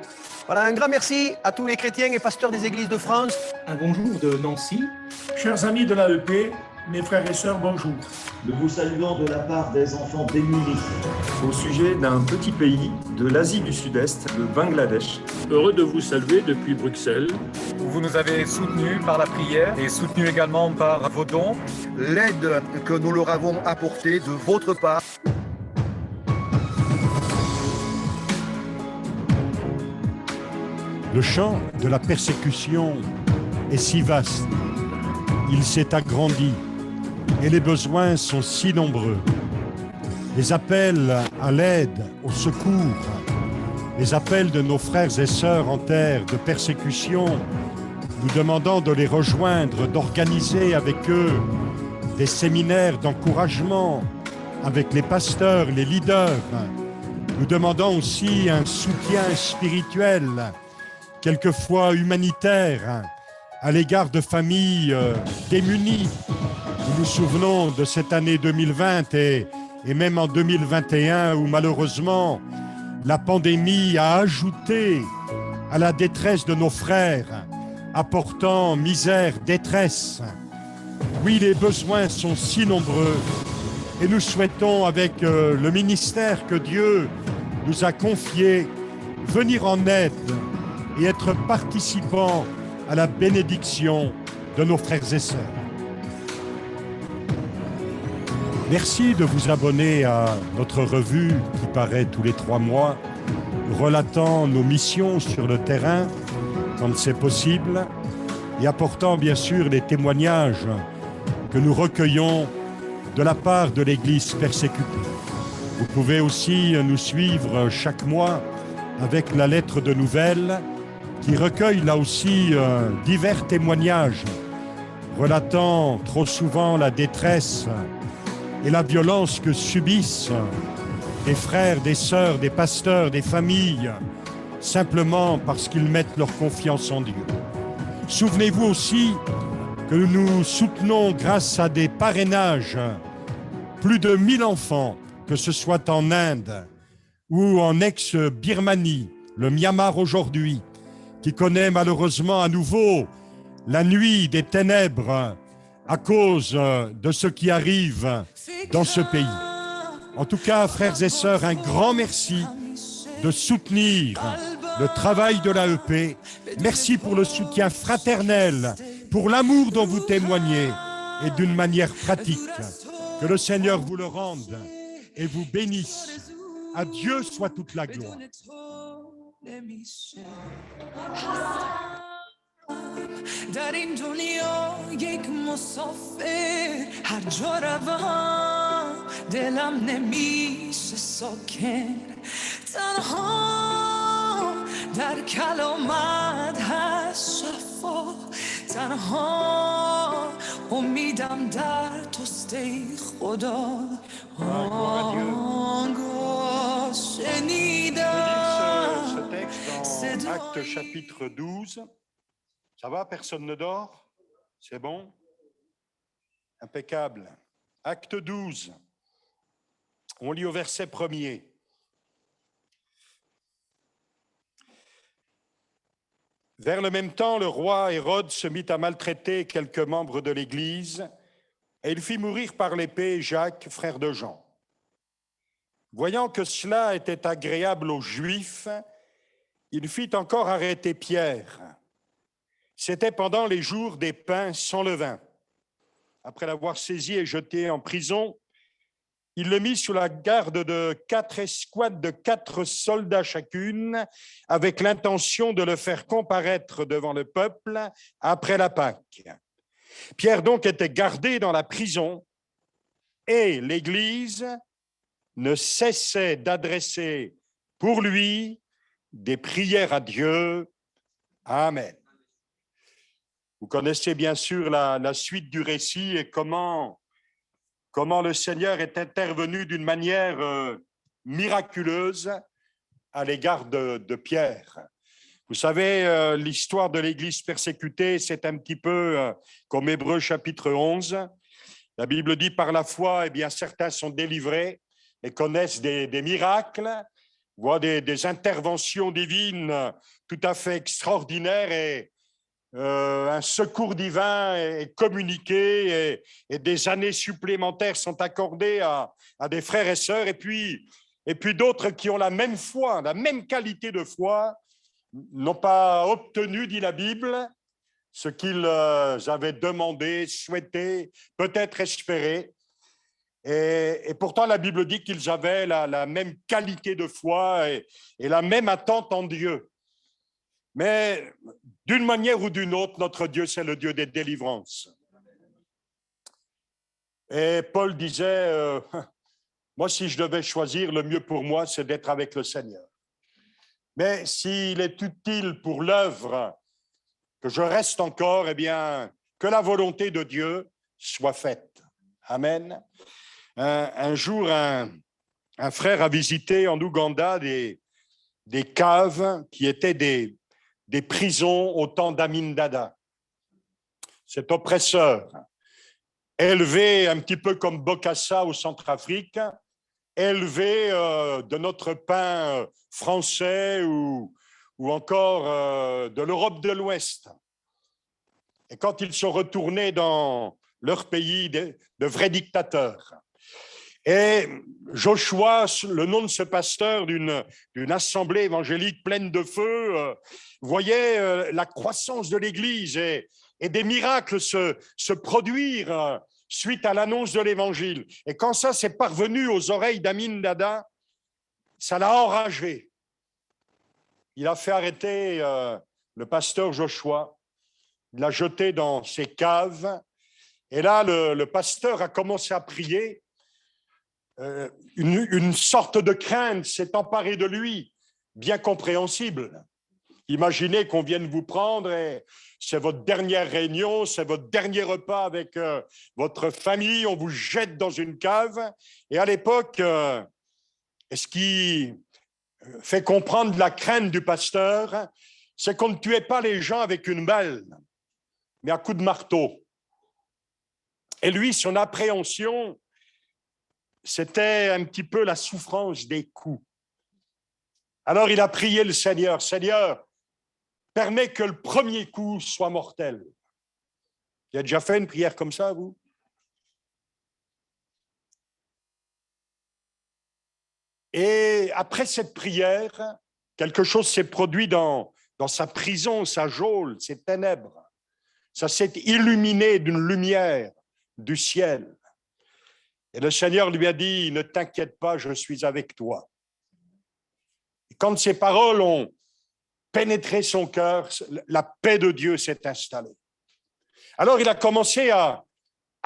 Voilà, un grand merci à tous les chrétiens et pasteurs des églises de France. Un bonjour de Nancy. Chers amis de l'AEP, mes frères et sœurs, bonjour. Nous vous saluons de la part des enfants démunis. Au sujet d'un petit pays de l'Asie du Sud-Est, le Bangladesh. Heureux de vous saluer depuis Bruxelles. Vous nous avez soutenus par la prière et soutenus également par vos dons. L'aide que nous leur avons apportée de votre part. Le champ de la persécution est si vaste, il s'est agrandi et les besoins sont si nombreux. Les appels à l'aide, au secours, les appels de nos frères et sœurs en terre de persécution, nous demandant de les rejoindre, d'organiser avec eux des séminaires d'encouragement avec les pasteurs, les leaders. Nous demandons aussi un soutien spirituel, quelquefois humanitaire, à l'égard de familles démunies. Nous nous souvenons de cette année 2020 et même en 2021 où malheureusement la pandémie a ajouté à la détresse de nos frères, apportant misère, détresse. Oui, les besoins sont si nombreux et nous souhaitons avec le ministère que Dieu nous a confié venir en aide et être participants à la bénédiction de nos frères et sœurs. Merci de vous abonner à notre revue qui paraît tous les 3 mois, relatant nos missions sur le terrain quand c'est possible et apportant bien sûr les témoignages que nous recueillons de la part de l'Église persécutée. Vous pouvez aussi nous suivre chaque mois avec la lettre de nouvelles qui recueille là aussi divers témoignages relatant trop souvent la détresse et la violence que subissent des frères, des sœurs, des pasteurs, des familles, simplement parce qu'ils mettent leur confiance en Dieu. Souvenez-vous aussi que nous soutenons grâce à des parrainages plus de 1000 enfants, que ce soit en Inde ou en ex-Birmanie, le Myanmar aujourd'hui, qui connaît malheureusement à nouveau la nuit des ténèbres à cause de ce qui arrive dans ce pays. En tout cas, frères et sœurs, un grand merci de soutenir le travail de l'AEP. Merci pour le soutien fraternel, pour l'amour dont vous témoignez et d'une manière pratique. Que le Seigneur vous le rende et vous bénisse. À Dieu soit toute la gloire. در این دنیا یک مسافر هر جا روم دلم نمیشه ساکن تنها در کلامت هست شفا تنها امیدم در توست ای خدا آنگاه شنیدم Ce texte dans Actes chapitre 12. Ça va, personne ne dort? C'est bon? Impeccable. Acte 12. On lit au verset 1er. Vers le même temps, le roi Hérode se mit à maltraiter quelques membres de l'Église et il fit mourir par l'épée Jacques, frère de Jean. Voyant que cela était agréable aux Juifs, il fit encore arrêter Pierre. C'était pendant les jours des pains sans levain. Après l'avoir saisi et jeté en prison, il le mit sous la garde de 4 escouades de 4 soldats chacune, avec l'intention de le faire comparaître devant le peuple après la Pâque. Pierre donc était gardé dans la prison et l'Église ne cessait d'adresser pour lui des prières à Dieu. Amen. Vous connaissez bien sûr la suite du récit et comment le Seigneur est intervenu d'une manière miraculeuse à l'égard de Pierre. Vous savez, l'histoire de l'Église persécutée, c'est un petit peu comme Hébreux chapitre 11. La Bible dit par la foi, eh bien, certains sont délivrés et connaissent des miracles, voient des interventions divines tout à fait extraordinaires et un secours divin est communiqué et des années supplémentaires sont accordées à des frères et sœurs. Et puis d'autres qui ont la même foi, la même qualité de foi, n'ont pas obtenu, dit la Bible, ce qu'ils avaient demandé, souhaité, peut-être espéré. Et pourtant, la Bible dit qu'ils avaient la même qualité de foi et la même attente en Dieu. Mais d'une manière ou d'une autre, notre Dieu, c'est le Dieu des délivrances. Et Paul disait, moi, si je devais choisir, le mieux pour moi, c'est d'être avec le Seigneur. Mais s'il est utile pour l'œuvre que je reste encore, eh bien, que la volonté de Dieu soit faite. Amen. Un jour, un frère a visité en Ouganda des caves qui étaient des prisons au temps d'Amin Dada. Cet oppresseur, élevé un petit peu comme Bokassa au Centrafrique, élevé de notre pain français ou encore de l'Europe de l'Ouest. Et quand ils sont retournés dans leur pays, de vrais dictateurs. Et Joshua, le nom de ce pasteur d'une assemblée évangélique pleine de feu, voyait la croissance de l'Église et des miracles se produire suite à l'annonce de l'Évangile. Et quand ça s'est parvenu aux oreilles d'Amin Dada, ça l'a enragé. Il a fait arrêter le pasteur Joshua, il l'a jeté dans ses caves, et là, le pasteur a commencé à prier. Une sorte de crainte s'est emparée de lui, bien compréhensible. Imaginez qu'on vienne vous prendre et c'est votre dernière réunion, c'est votre dernier repas avec votre famille, on vous jette dans une cave. Et à l'époque, ce qui fait comprendre la crainte du pasteur, c'est qu'on ne tuait pas les gens avec une balle, mais à coups de marteau. Et lui, son appréhension, c'était un petit peu la souffrance des coups. Alors il a prié le Seigneur, « Seigneur, permets que le premier coup soit mortel. » Vous avez déjà fait une prière comme ça, vous? Et après cette prière, quelque chose s'est produit dans sa prison, sa geôle, ses ténèbres. Ça s'est illuminé d'une lumière du ciel. Et le Seigneur lui a dit, « Ne t'inquiète pas, je suis avec toi. » Et quand ces paroles ont pénétré son cœur, la paix de Dieu s'est installée. Alors il a commencé à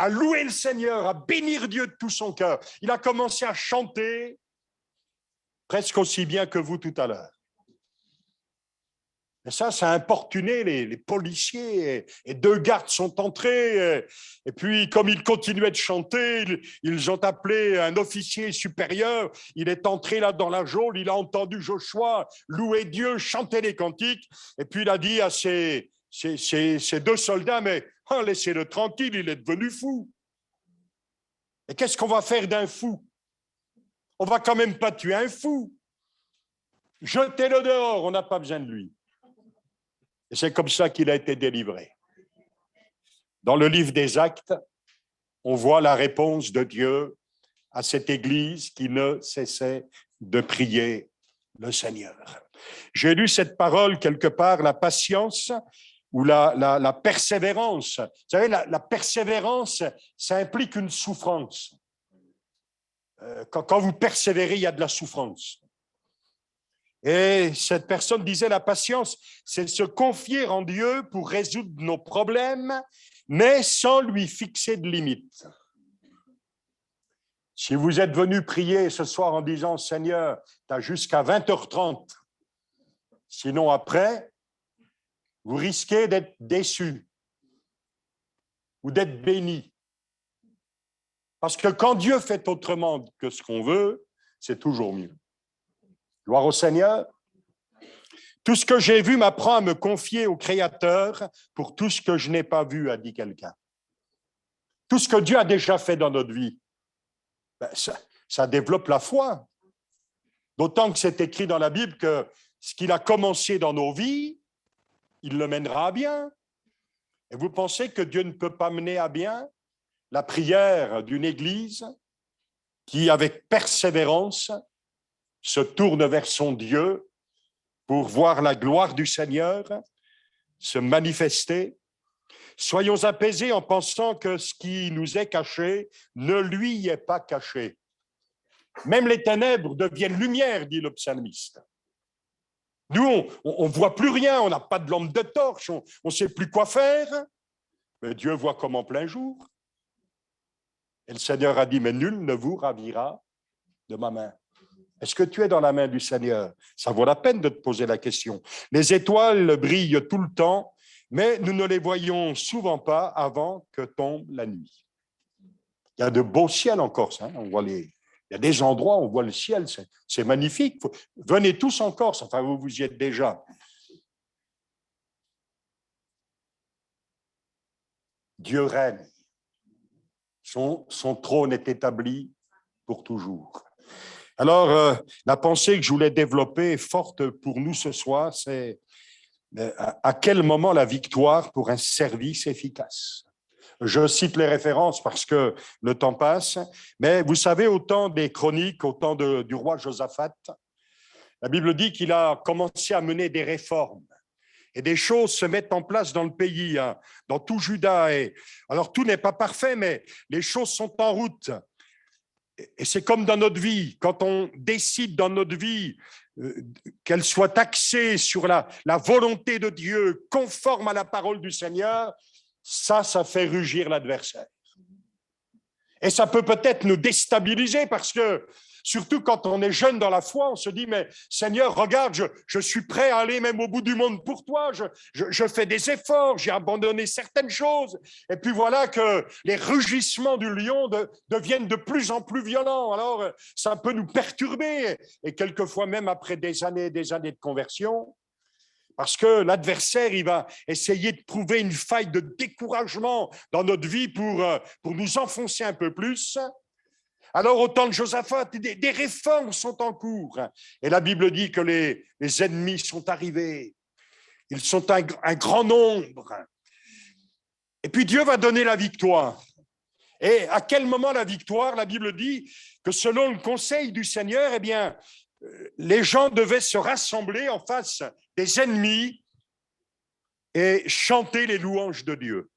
louer le Seigneur, à bénir Dieu de tout son cœur. Il a commencé à chanter presque aussi bien que vous tout à l'heure. Et ça a importuné les policiers et 2 gardes sont entrés. Et puis, comme ils continuaient de chanter, ils ont appelé un officier supérieur. Il est entré là dans la geôle, il a entendu Joshua louer Dieu, chanter les cantiques. Et puis, il a dit à ces 2 soldats, mais laissez-le tranquille, il est devenu fou. Et qu'est-ce qu'on va faire d'un fou? On ne va quand même pas tuer un fou. Jetez-le dehors, on n'a pas besoin de lui. Et c'est comme ça qu'il a été délivré. Dans le livre des Actes, on voit la réponse de Dieu à cette Église qui ne cessait de prier le Seigneur. J'ai lu cette parole quelque part, la patience ou la persévérance. Vous savez, la persévérance, ça implique une souffrance. Quand vous persévérez, il y a de la souffrance. Et cette personne disait, la patience, c'est se confier en Dieu pour résoudre nos problèmes, mais sans lui fixer de limites. Si vous êtes venu prier ce soir en disant, Seigneur, tu as jusqu'à 20h30, sinon après, vous risquez d'être déçu ou d'être béni. Parce que quand Dieu fait autrement que ce qu'on veut, c'est toujours mieux. Gloire au Seigneur. Tout ce que j'ai vu m'apprend à me confier au Créateur pour tout ce que je n'ai pas vu, a dit quelqu'un. Tout ce que Dieu a déjà fait dans notre vie, ça développe la foi. D'autant que c'est écrit dans la Bible que ce qu'il a commencé dans nos vies, il le mènera à bien. Et vous pensez que Dieu ne peut pas mener à bien la prière d'une Église qui, avec persévérance, se tourne vers son Dieu pour voir la gloire du Seigneur se manifester. Soyons apaisés en pensant que ce qui nous est caché ne lui est pas caché. Même les ténèbres deviennent lumière, dit le psalmiste. Nous, on ne voit plus rien, on n'a pas de lampe de torche, on ne sait plus quoi faire, mais Dieu voit comme en plein jour. Et le Seigneur a dit, mais nul ne vous ravira de ma main. Est-ce que tu es dans la main du Seigneur? Ça vaut la peine de te poser la question. Les étoiles brillent tout le temps, mais nous ne les voyons souvent pas avant que tombe la nuit. Il y a de beaux ciels en Corse. On voit il y a des endroits où on voit le ciel, c'est magnifique. Venez tous en Corse, enfin vous y êtes déjà. Dieu règne. Son trône est établi pour toujours. Alors, la pensée que je voulais développer est forte pour nous ce soir, c'est à quel moment la victoire pour un service efficace. Je cite les références parce que le temps passe, mais vous savez, au temps des chroniques, au temps du roi Josaphat, la Bible dit qu'il a commencé à mener des réformes. Et des choses se mettent en place dans le pays, dans tout Juda. Alors, tout n'est pas parfait, mais les choses sont en route. Et c'est comme dans notre vie, quand on décide dans notre vie qu'elle soit axée sur la volonté de Dieu, conforme à la parole du Seigneur, ça fait rugir l'adversaire. Et ça peut peut-être nous déstabiliser parce que surtout quand on est jeune dans la foi, on se dit, mais Seigneur, regarde, je suis prêt à aller même au bout du monde pour toi, je fais des efforts, j'ai abandonné certaines choses. Et puis voilà que les rugissements du lion deviennent de plus en plus violents. Alors, ça peut nous perturber, et quelquefois même après des années de conversion, parce que l'adversaire, il va essayer de trouver une faille de découragement dans notre vie pour nous enfoncer un peu plus. Alors, au temps de Josaphat, des réformes sont en cours. Et la Bible dit que les ennemis sont arrivés. Ils sont un grand nombre. Et puis Dieu va donner la victoire. Et à quel moment la victoire? La Bible dit que selon le conseil du Seigneur, eh bien, les gens devaient se rassembler en face des ennemis et chanter les louanges de Dieu.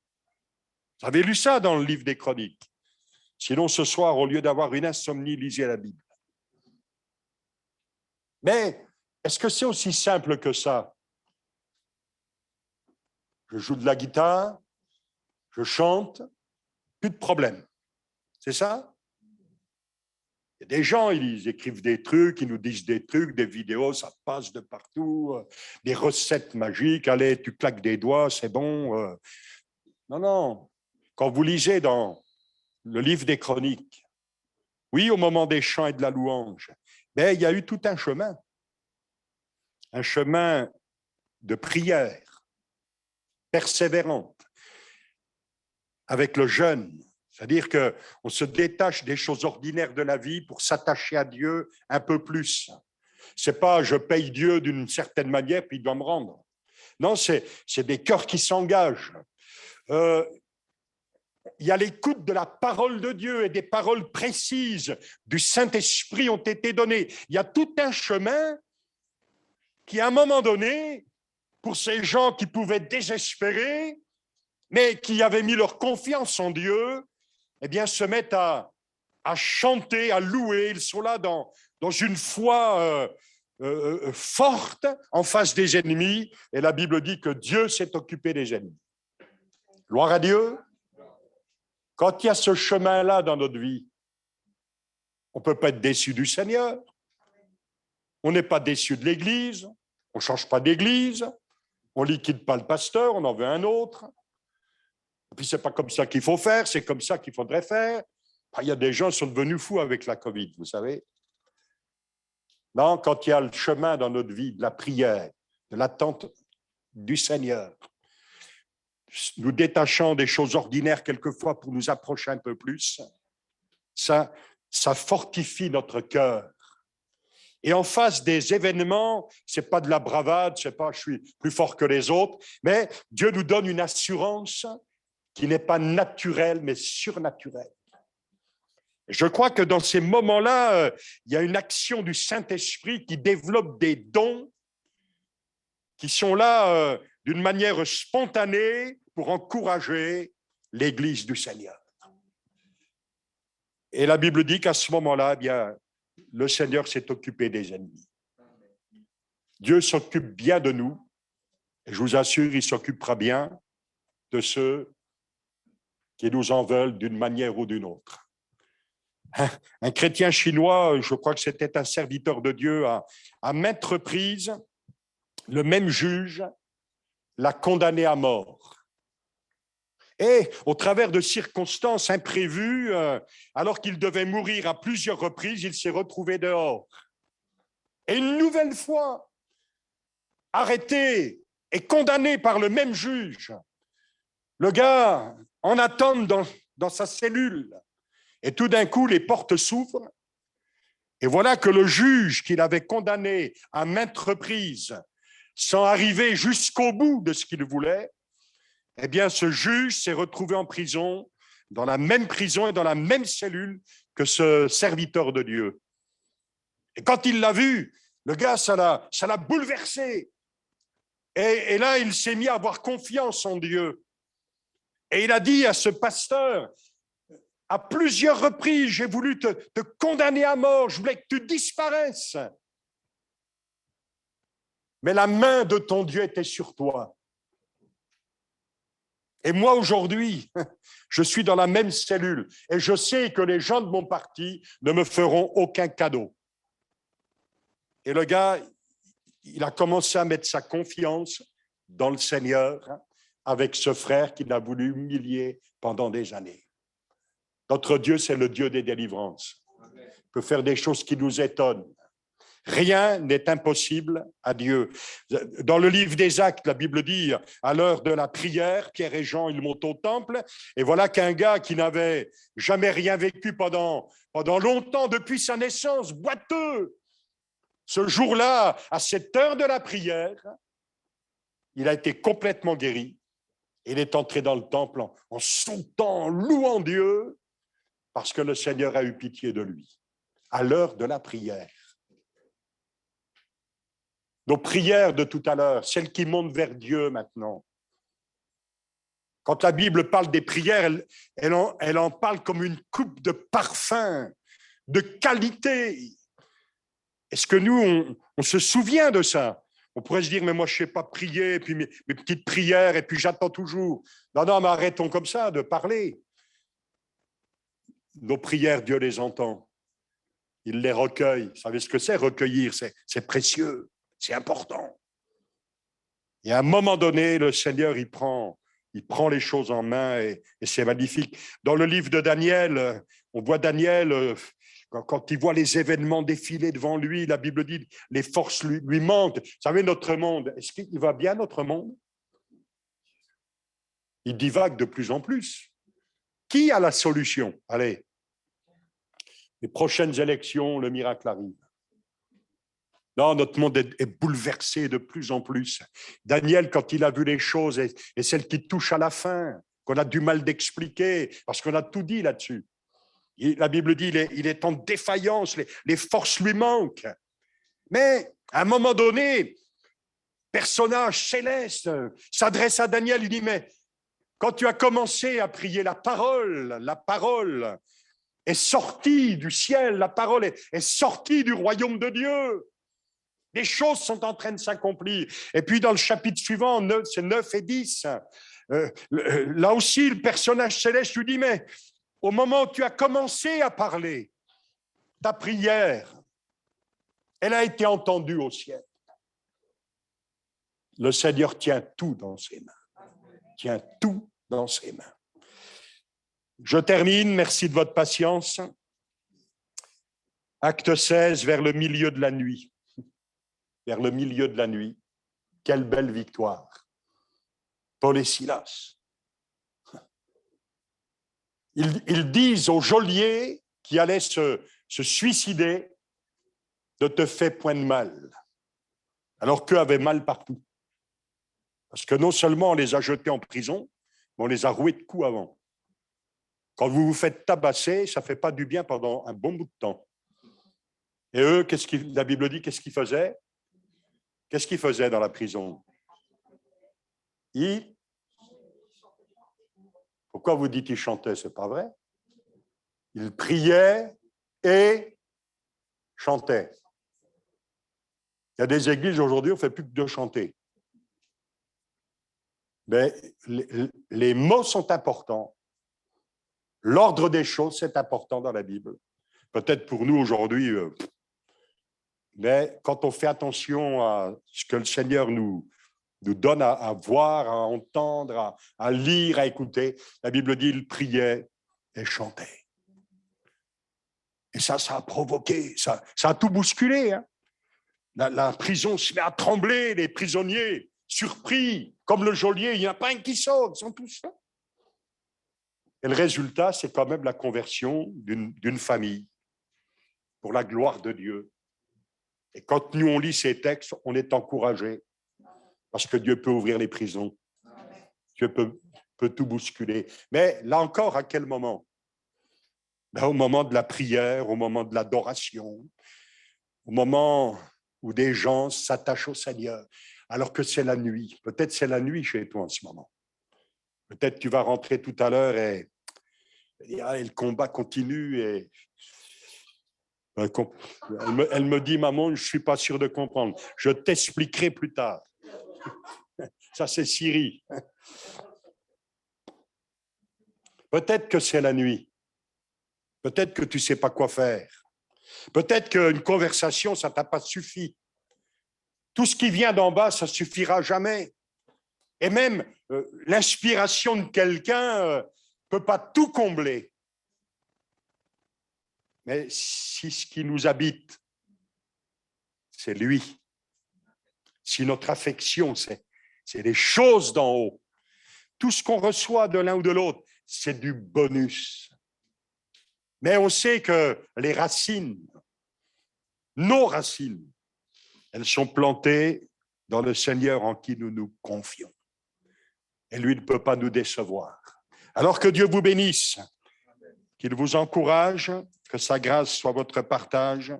Vous avez lu ça dans le livre des Chroniques. Sinon, ce soir, au lieu d'avoir une insomnie, lisez la Bible. Mais est-ce que c'est aussi simple que ça? Je joue de la guitare, je chante, plus de problème. C'est ça? Il y a des gens, ils écrivent des trucs, ils nous disent des trucs, des vidéos, ça passe de partout, des recettes magiques, allez, tu claques des doigts, c'est bon. Non, non. Quand vous lisez dans le livre des Chroniques, oui, au moment des chants et de la louange, mais il y a eu tout un chemin de prière persévérante, avec le jeûne. C'est-à-dire qu'on se détache des choses ordinaires de la vie pour s'attacher à Dieu un peu plus. Ce n'est pas « je paye Dieu d'une certaine manière, puis il doit me rendre ». Non, c'est des cœurs qui s'engagent. Il y a l'écoute de la parole de Dieu et des paroles précises du Saint-Esprit ont été données. Il y a tout un chemin qui, à un moment donné, pour ces gens qui pouvaient désespérer, mais qui avaient mis leur confiance en Dieu, eh bien, se mettent à chanter, à louer. Ils sont là dans une foi forte en face des ennemis. Et la Bible dit que Dieu s'est occupé des ennemis. Gloire à Dieu. Quand il y a ce chemin-là dans notre vie, on ne peut pas être déçu du Seigneur. On n'est pas déçu de l'Église. On ne change pas d'église. On ne liquide pas le pasteur, on en veut un autre. Et puis, ce n'est pas comme ça qu'il faut faire, c'est comme ça qu'il faudrait faire. Il y a des gens qui sont devenus fous avec la Covid, vous savez. Non, quand il y a le chemin dans notre vie de la prière, de l'attente du Seigneur, nous détachant des choses ordinaires quelquefois pour nous approcher un peu plus, ça fortifie notre cœur. Et en face des événements, ce n'est pas de la bravade, ce n'est pas je suis plus fort que les autres, mais Dieu nous donne une assurance qui n'est pas naturelle, mais surnaturelle. Je crois que dans ces moments-là, il y a une action du Saint-Esprit qui développe des dons qui sont là d'une manière spontanée pour encourager l'Église du Seigneur. Et la Bible dit qu'à ce moment-là, eh bien, le Seigneur s'est occupé des ennemis. Dieu s'occupe bien de nous, et je vous assure, il s'occupera bien de ceux qui nous en veulent d'une manière ou d'une autre. Un chrétien chinois, je crois que c'était un serviteur de Dieu, à maintes reprises, le même juge l'a condamné à mort. Et au travers de circonstances imprévues, alors qu'il devait mourir à plusieurs reprises, il s'est retrouvé dehors. Et une nouvelle fois, arrêté et condamné par le même juge, le gars en attente dans sa cellule. Et tout d'un coup, les portes s'ouvrent. Et voilà que le juge qu'il avait condamné à maintes reprises, sans arriver jusqu'au bout de ce qu'il voulait, eh bien, ce juge s'est retrouvé en prison, dans la même prison et dans la même cellule que ce serviteur de Dieu. Et quand il l'a vu, le gars, ça l'a bouleversé. Et là, il s'est mis à avoir confiance en Dieu. Et il a dit à ce pasteur, à plusieurs reprises, j'ai voulu te condamner à mort, je voulais que tu disparaisses. Mais la main de ton Dieu était sur toi. Et moi, aujourd'hui, je suis dans la même cellule et je sais que les gens de mon parti ne me feront aucun cadeau. Et le gars, il a commencé à mettre sa confiance dans le Seigneur avec ce frère qu'il a voulu humilier pendant des années. Notre Dieu, c'est le Dieu des délivrances. Il peut faire des choses qui nous étonnent. Rien n'est impossible à Dieu. Dans le livre des Actes, la Bible dit, à l'heure de la prière, Pierre et Jean, ils montent au temple, et voilà qu'un gars qui n'avait jamais rien vécu pendant longtemps, depuis sa naissance, boiteux, ce jour-là, à cette heure de la prière, il a été complètement guéri. Il est entré dans le temple en sautant, en louant Dieu, parce que le Seigneur a eu pitié de lui, à l'heure de la prière. Nos prières de tout à l'heure, celles qui montent vers Dieu maintenant. Quand la Bible parle des prières, elle en parle comme une coupe de parfum, de qualité. Est-ce que nous, on se souvient de ça? On pourrait se dire, mais moi, je ne sais pas prier, et puis mes petites prières, et puis j'attends toujours. Non, mais arrêtons comme ça de parler. Nos prières, Dieu les entend. Il les recueille. Vous savez ce que c'est, recueillir? C'est précieux, c'est important. Et à un moment donné, le Seigneur, il prend les choses en main, et c'est magnifique. Dans le livre de Daniel, on voit Daniel... Quand il voit les événements défiler devant lui, la Bible dit les forces lui manquent. Vous savez, notre monde, est-ce qu'il va bien, notre monde? Il divague de plus en plus. Qui a la solution? Allez, les prochaines élections, le miracle arrive. Non, notre monde est bouleversé de plus en plus. Daniel, quand il a vu les choses, et celles qui touchent à la fin, qu'on a du mal d'expliquer, parce qu'on a tout dit là-dessus. La Bible dit il est en défaillance, les forces lui manquent. Mais à un moment donné, personnage céleste s'adresse à Daniel, il dit, mais quand tu as commencé à prier, la parole est sortie du ciel, la parole est sortie du royaume de Dieu. Les choses sont en train de s'accomplir. Et puis dans le chapitre suivant, c'est 9 et 10, là aussi le personnage céleste lui dit, mais au moment où tu as commencé à parler, ta prière, elle a été entendue au ciel. Le Seigneur tient tout dans ses mains. Tient tout dans ses mains. Je termine, merci de votre patience. Acte 16, vers le milieu de la nuit. Vers le milieu de la nuit. Quelle belle victoire. Paul et Silas. Ils disent au geôlier qui allait se suicider, ne te fais point de mal, alors qu'eux avaient mal partout. Parce que non seulement on les a jetés en prison, mais on les a roués de coups avant. Quand vous vous faites tabasser, ça ne fait pas du bien pendant un bon bout de temps. Et eux, la Bible dit, qu'est-ce qu'ils faisaient? Qu'est-ce qu'ils faisaient dans la prison? Pourquoi vous dites qu'ils chantaient? Ce n'est pas vrai. Ils priaient et chantaient. Il y a des églises aujourd'hui, on ne fait plus que de chanter. Mais les mots sont importants. L'ordre des choses, c'est important dans la Bible. Peut-être pour nous aujourd'hui, mais quand on fait attention à ce que le Seigneur nous donne à voir, à entendre, à lire, à écouter. La Bible dit, il priait et chantait. Et ça a provoqué, ça a tout bousculé. Hein. La prison se met à trembler, les prisonniers, surpris, comme le geôlier, il n'y en a pas un qui sort, ils sont tous là. Et le résultat, c'est quand même la conversion d'une famille, pour la gloire de Dieu. Et quand nous, on lit ces textes, on est encouragé. Parce que Dieu peut ouvrir les prisons. Dieu peut tout bousculer. Mais là encore, à quel moment? Au moment de la prière, au moment de l'adoration, au moment où des gens s'attachent au Seigneur, alors que c'est la nuit. Peut-être c'est la nuit chez toi en ce moment. Peut-être tu vas rentrer tout à l'heure et le combat continue. Et elle me dit, maman, je ne suis pas sûr de comprendre. Je t'expliquerai plus tard. Ça, c'est Syrie. Peut-être que c'est la nuit. Peut-être que tu ne sais pas quoi faire. Peut-être qu'une conversation, ça ne t'a pas suffi. Tout ce qui vient d'en bas, ça ne suffira jamais. Et même l'inspiration de quelqu'un ne peut pas tout combler. Mais si ce qui nous habite, c'est lui, si notre affection, c'est les choses d'en haut, tout ce qu'on reçoit de l'un ou de l'autre, c'est du bonus. Mais on sait que les racines, nos racines, elles sont plantées dans le Seigneur en qui nous nous confions. Et lui ne peut pas nous décevoir. Alors que Dieu vous bénisse, qu'il vous encourage, que sa grâce soit votre partage.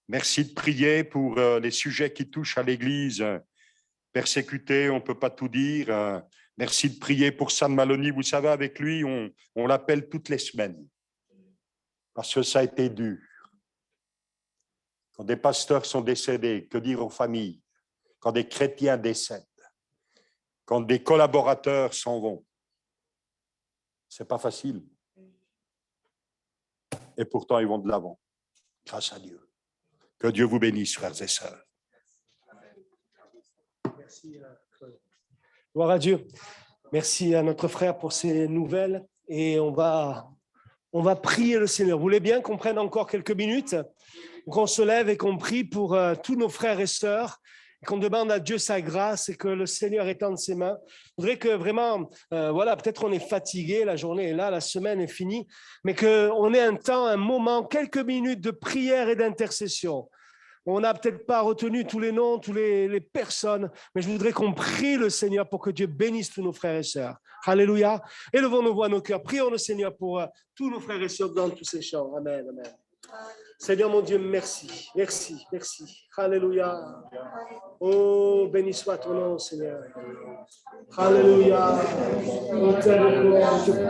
Merci de prier pour les sujets qui touchent à l'Église persécutée, on ne peut pas tout dire. Merci de prier pour Sam Maloney. Vous savez, avec lui, on l'appelle toutes les semaines. Parce que ça a été dur. Quand des pasteurs sont décédés, que dire aux familles? Quand des chrétiens décèdent, quand des collaborateurs s'en vont, c'est pas facile. Et pourtant, ils vont de l'avant, grâce à Dieu. Que Dieu vous bénisse, frères et sœurs. Merci, Claude. Gloire à Dieu. Merci à notre frère pour ces nouvelles. Et on va prier le Seigneur. Vous voulez bien qu'on prenne encore quelques minutes, qu'on se lève et qu'on prie pour tous nos frères et sœurs, qu'on demande à Dieu sa grâce et que le Seigneur étende ses mains. Je voudrais que vraiment, peut-être on est fatigué, la journée est là, la semaine est finie, mais qu'on ait un temps, un moment, quelques minutes de prière et d'intercession. On n'a peut-être pas retenu tous les noms, toutes les personnes, mais je voudrais qu'on prie le Seigneur pour que Dieu bénisse tous nos frères et sœurs. Alléluia. Élevons nos voix, nos cœurs. Prions le Seigneur pour tous nos frères et sœurs dans tous ces chants. Amen, amen. Seigneur mon Dieu, merci, merci, merci. Alléluia. Oh, béni soit ton nom, Seigneur. Alléluia. Oh, telle gloire, je prie.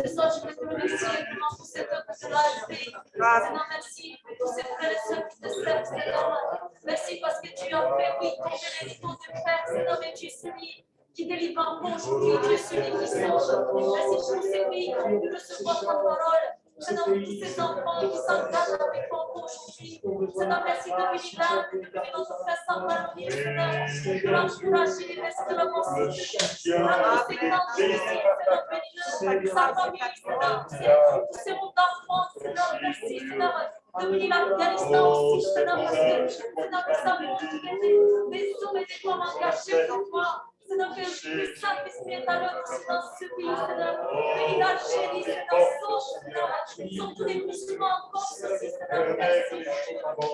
Ce soir, je veux te remercier vraiment pour cette œuvre que tu as fait. Seigneur, merci pour tous ces frères et sœurs qui te servent, Seigneur. Merci parce que tu as fait, oui, ton bénédiction de Père, Seigneur, mais tu es celui qui délivre encore aujourd'hui, tu es celui qui sauve. Merci pour ces pays qui ont pu recevoir ta parole. Seigneur, pour tous ces enfants qui s'engagent avec toi encore aujourd'hui. Seigneur, merci de venir là, de venir notre frère sans parler, Seigneur, de l'encourager, merci de l'avancer. Seigneur, tous ces grands difficiles, Seigneur, bénis-le, sa famille, Seigneur, tous ces mondes d'enfants, Seigneur, merci, Seigneur, de venir l'Afghanistan aussi, Seigneur, parce que, Seigneur, nous savons qu'il y a des hommes et des femmes engagés pour toi. Seigneur, que le Saint-Esprit est à l'œuvre dans ce pays, Seigneur. Bénis la chérie, Seigneur, sont tous les musulmans en force aussi, Seigneur. Merci.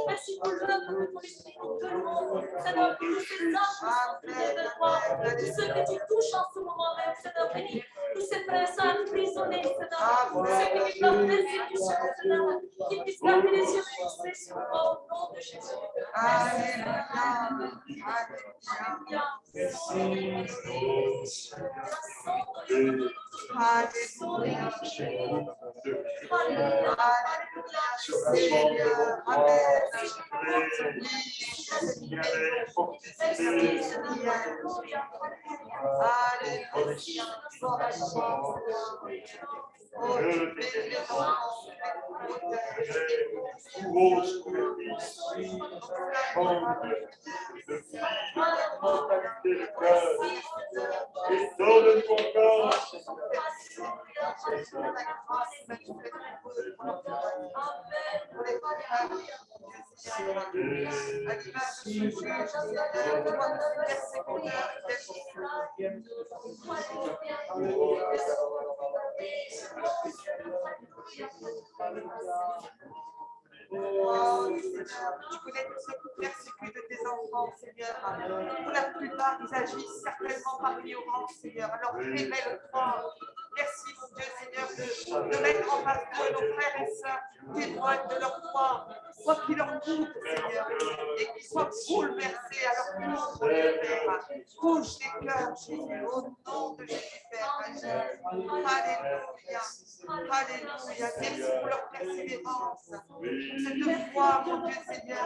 Merci pour l'œuvre de ton esprit pour tout le monde. Seigneur, tous ces âmes sont priés de toi. Tous ceux que tu touches en ce moment même, Seigneur, bénis. Tous ces frères sont emprisonnés, Seigneur. Tous ceux qui vivent dans persécution, Seigneur. Qui puissent garder les yeux fixés sur toi au nom de Jésus. Alléluia. Et donne ton corps. Tu connais tous ceux qui persécutent tes enfants, Seigneur. Pour la plupart, ils agissent certainement par l'ignorance, Seigneur. Alors révèle-toi Merci, mon Dieu, Seigneur, de mettre en face de nos frères et sœurs témoignent de leur foi, quoi qu'il leur coûte, Seigneur, et qu'ils soient bouleversés à leur tour, mon Dieu, Père. Touche les cœurs, Jésus, au nom de Jésus, Père. Alléluia. Alléluia. Merci pour leur persévérance. Cette foi, mon Dieu, Seigneur,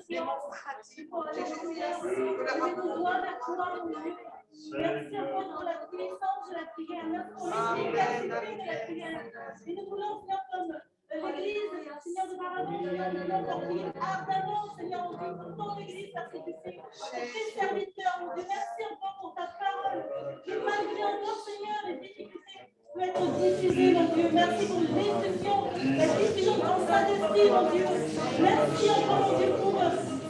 démonstrative. Jésus, de leur amour. Merci encore pour la puissance de la prière. Merci pour l'efficacité de la prière. Et nous voulons, Seigneur, comme l'Église, Seigneur, de notre vie, ardemment, Seigneur, pour ton Église persécutée, pour tes serviteurs, mon Dieu. Merci encore pour ta parole, qui malgré encore, Seigneur, les difficultés, peut être diffusée, mon Dieu. Merci pour la diffusion de ton Saint-Esprit, mon Dieu. Merci encore, mon Dieu, pour,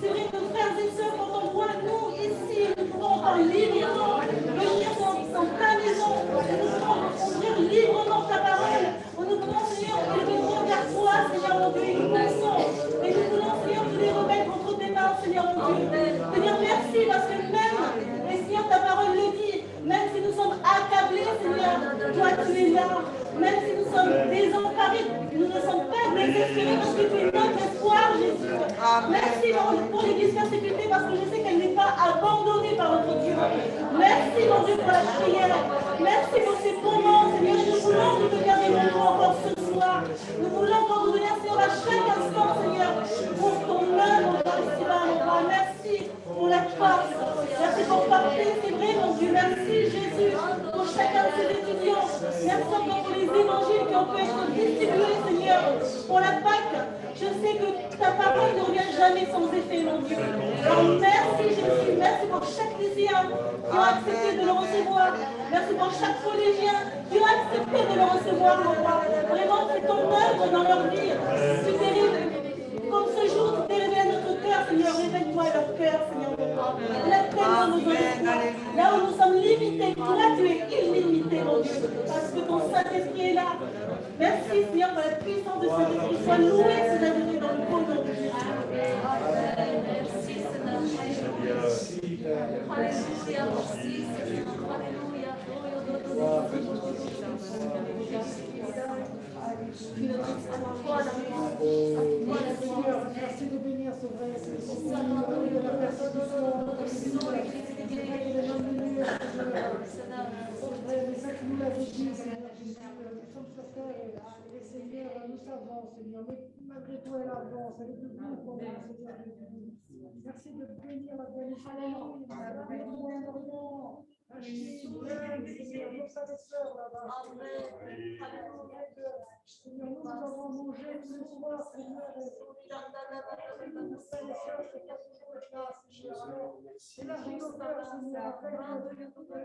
c'est vrai, nos frères et sœurs, quand on voit, nous, ici, nous pouvons en librement venir dans ta maison, nous pouvons ouvrir librement ta parole, nous pouvons, Seigneur, venir vers toi, Seigneur, mon Dieu, et nous pensons, et nous voulons, Seigneur, te les remettre entre tes mains, Seigneur, mon Dieu. Te dire merci, parce que même, et Seigneur, ta parole le dit, même si nous sommes accablés, Seigneur, toi, tu es là. Même si nous sommes désemparés, nous ne sommes pas désespérés parce que tu es notre espoir, Jésus. Merci pour l'Église persécutée parce que je sais qu'elle n'est pas abandonnée par notre Dieu. Merci, mon Dieu, pour la prière. Merci pour ces moments, Seigneur. Nous voulons nous donner des moments encore ce soir. Nous voulons encore nous donner, Seigneur, à chaque instant, Seigneur, pour ton œuvre, mon roi. Merci pour la force. Merci pour parler, c'est vrai, mon Dieu. Merci, Jésus, pour chacun de ces étudiants. Merci encore pour les évangiles qui ont pu être distribués, Seigneur, pour la Pâque. Je sais que ta parole ne revient jamais sans effet, mon Dieu. Alors merci, Jésus. Merci pour chaque lycéen qui a accepté de le recevoir. Merci pour chaque collégien qui a accepté de le recevoir, mon roi. Vraiment, c'est ton œuvre dans leur vie. Tu t'es comme ce jour, tu t'es révélé à notre cœur, Seigneur. Révèle-toi à leur cœur, Seigneur. La paix dans nos esprits. Là où nous sommes limités, toi, tu es illimité, mon Dieu. Parce que ton Saint-Esprit est là. Merci, Seigneur, pour la puissance de Saint-Esprit. Sois loué, Seigneur, dans le beau nom de Jésus. Merci, Seigneur. Alléluia. Merci, Seigneur. Alléluia. Merci de bénir ce vrai, de la persécution, mais ça que nous l'avons dit, nous sommes sur terre et Seigneur, nous savons, Seigneur, mais malgré tout elle avance, elle est debout pour nous, Seigneur. Merci de bénir la bénédiction, Moyen-Orient, la Chine, Seigneur, nos frères et sœurs là-bas. Seigneur, nous avons mangé ce soir, Seigneur, nos frères et sœurs, c'est pas toujours le cas, Seigneur. Élargis nos cœurs, Seigneur, afin que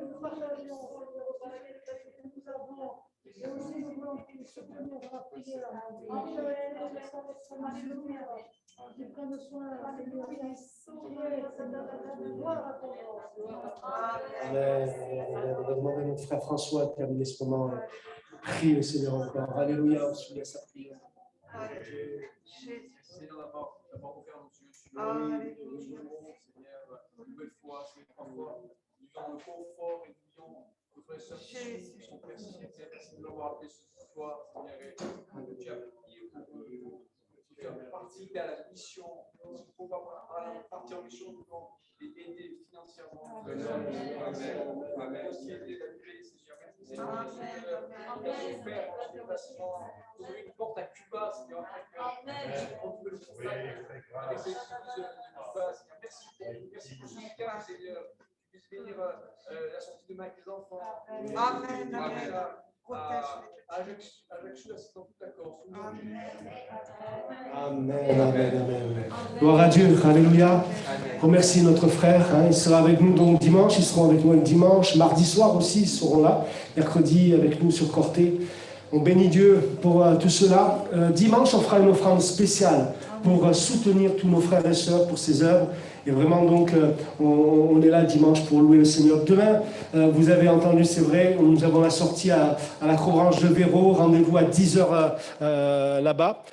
nous partagions, Seigneur, que nous avons, et aussi nous voulons soutenir dans la prière. Qu'ils prennent soin, Seigneur, gloire à ton nom. Amen. On va demander à notre frère François de terminer ce moment. Prie le Seigneur encore. Alléluia, on soutient sa prière. Seigneur, d'abord ouvert nos yeux sur nous, Seigneur, une nouvelle fois, c'est trois fois. Nous avons le confort et nous avons nos frères et sœurs qui sont persécutés. Merci de l'avoir appelé ce soir, Seigneur, et que tu as prié pour faire participer à la mission. Si on ne peut pas partir en mission, nous devons les aider financièrement. Amen. Aussi aider la paix, Seigneur. Faire un déplacement, ouvrir une porte à Cuba, Seigneur. On peut le faire avec les églises de Cuba, Seigneur. Merci pour ce week-end, Seigneur. Tu puisses bénir la sortie de Mike des enfants. Amen. Avec cela, c'est dans toute la Corse. Amen. Gloire à Dieu. Alléluia. Remercie notre frère. Il sera avec nous donc dimanche. Ils seront avec nous le dimanche. Mardi soir aussi, ils seront là. Mercredi, avec nous sur Corté. On bénit Dieu pour tout cela. Dimanche, on fera une offrande spéciale pour soutenir tous nos frères et sœurs pour ces œuvres. Et vraiment, donc, on est là dimanche pour louer le Seigneur. Demain, vous avez entendu, c'est vrai, nous avons la sortie à l'Acrobranche de Véro, rendez-vous à 10h là-bas,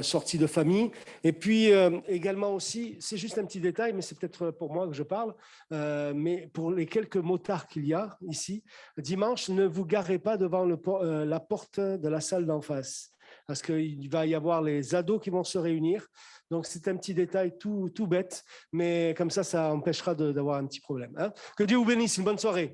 sortie de famille. Et puis, également aussi, c'est juste un petit détail, mais c'est peut-être pour moi que je parle, mais pour les quelques motards qu'il y a ici, dimanche, ne vous garez pas devant la porte de la salle d'en face, parce qu'il va y avoir les ados qui vont se réunir. Donc, c'est un petit détail tout bête, mais comme ça empêchera d'avoir un petit problème. Hein. Que Dieu vous bénisse. Une bonne soirée.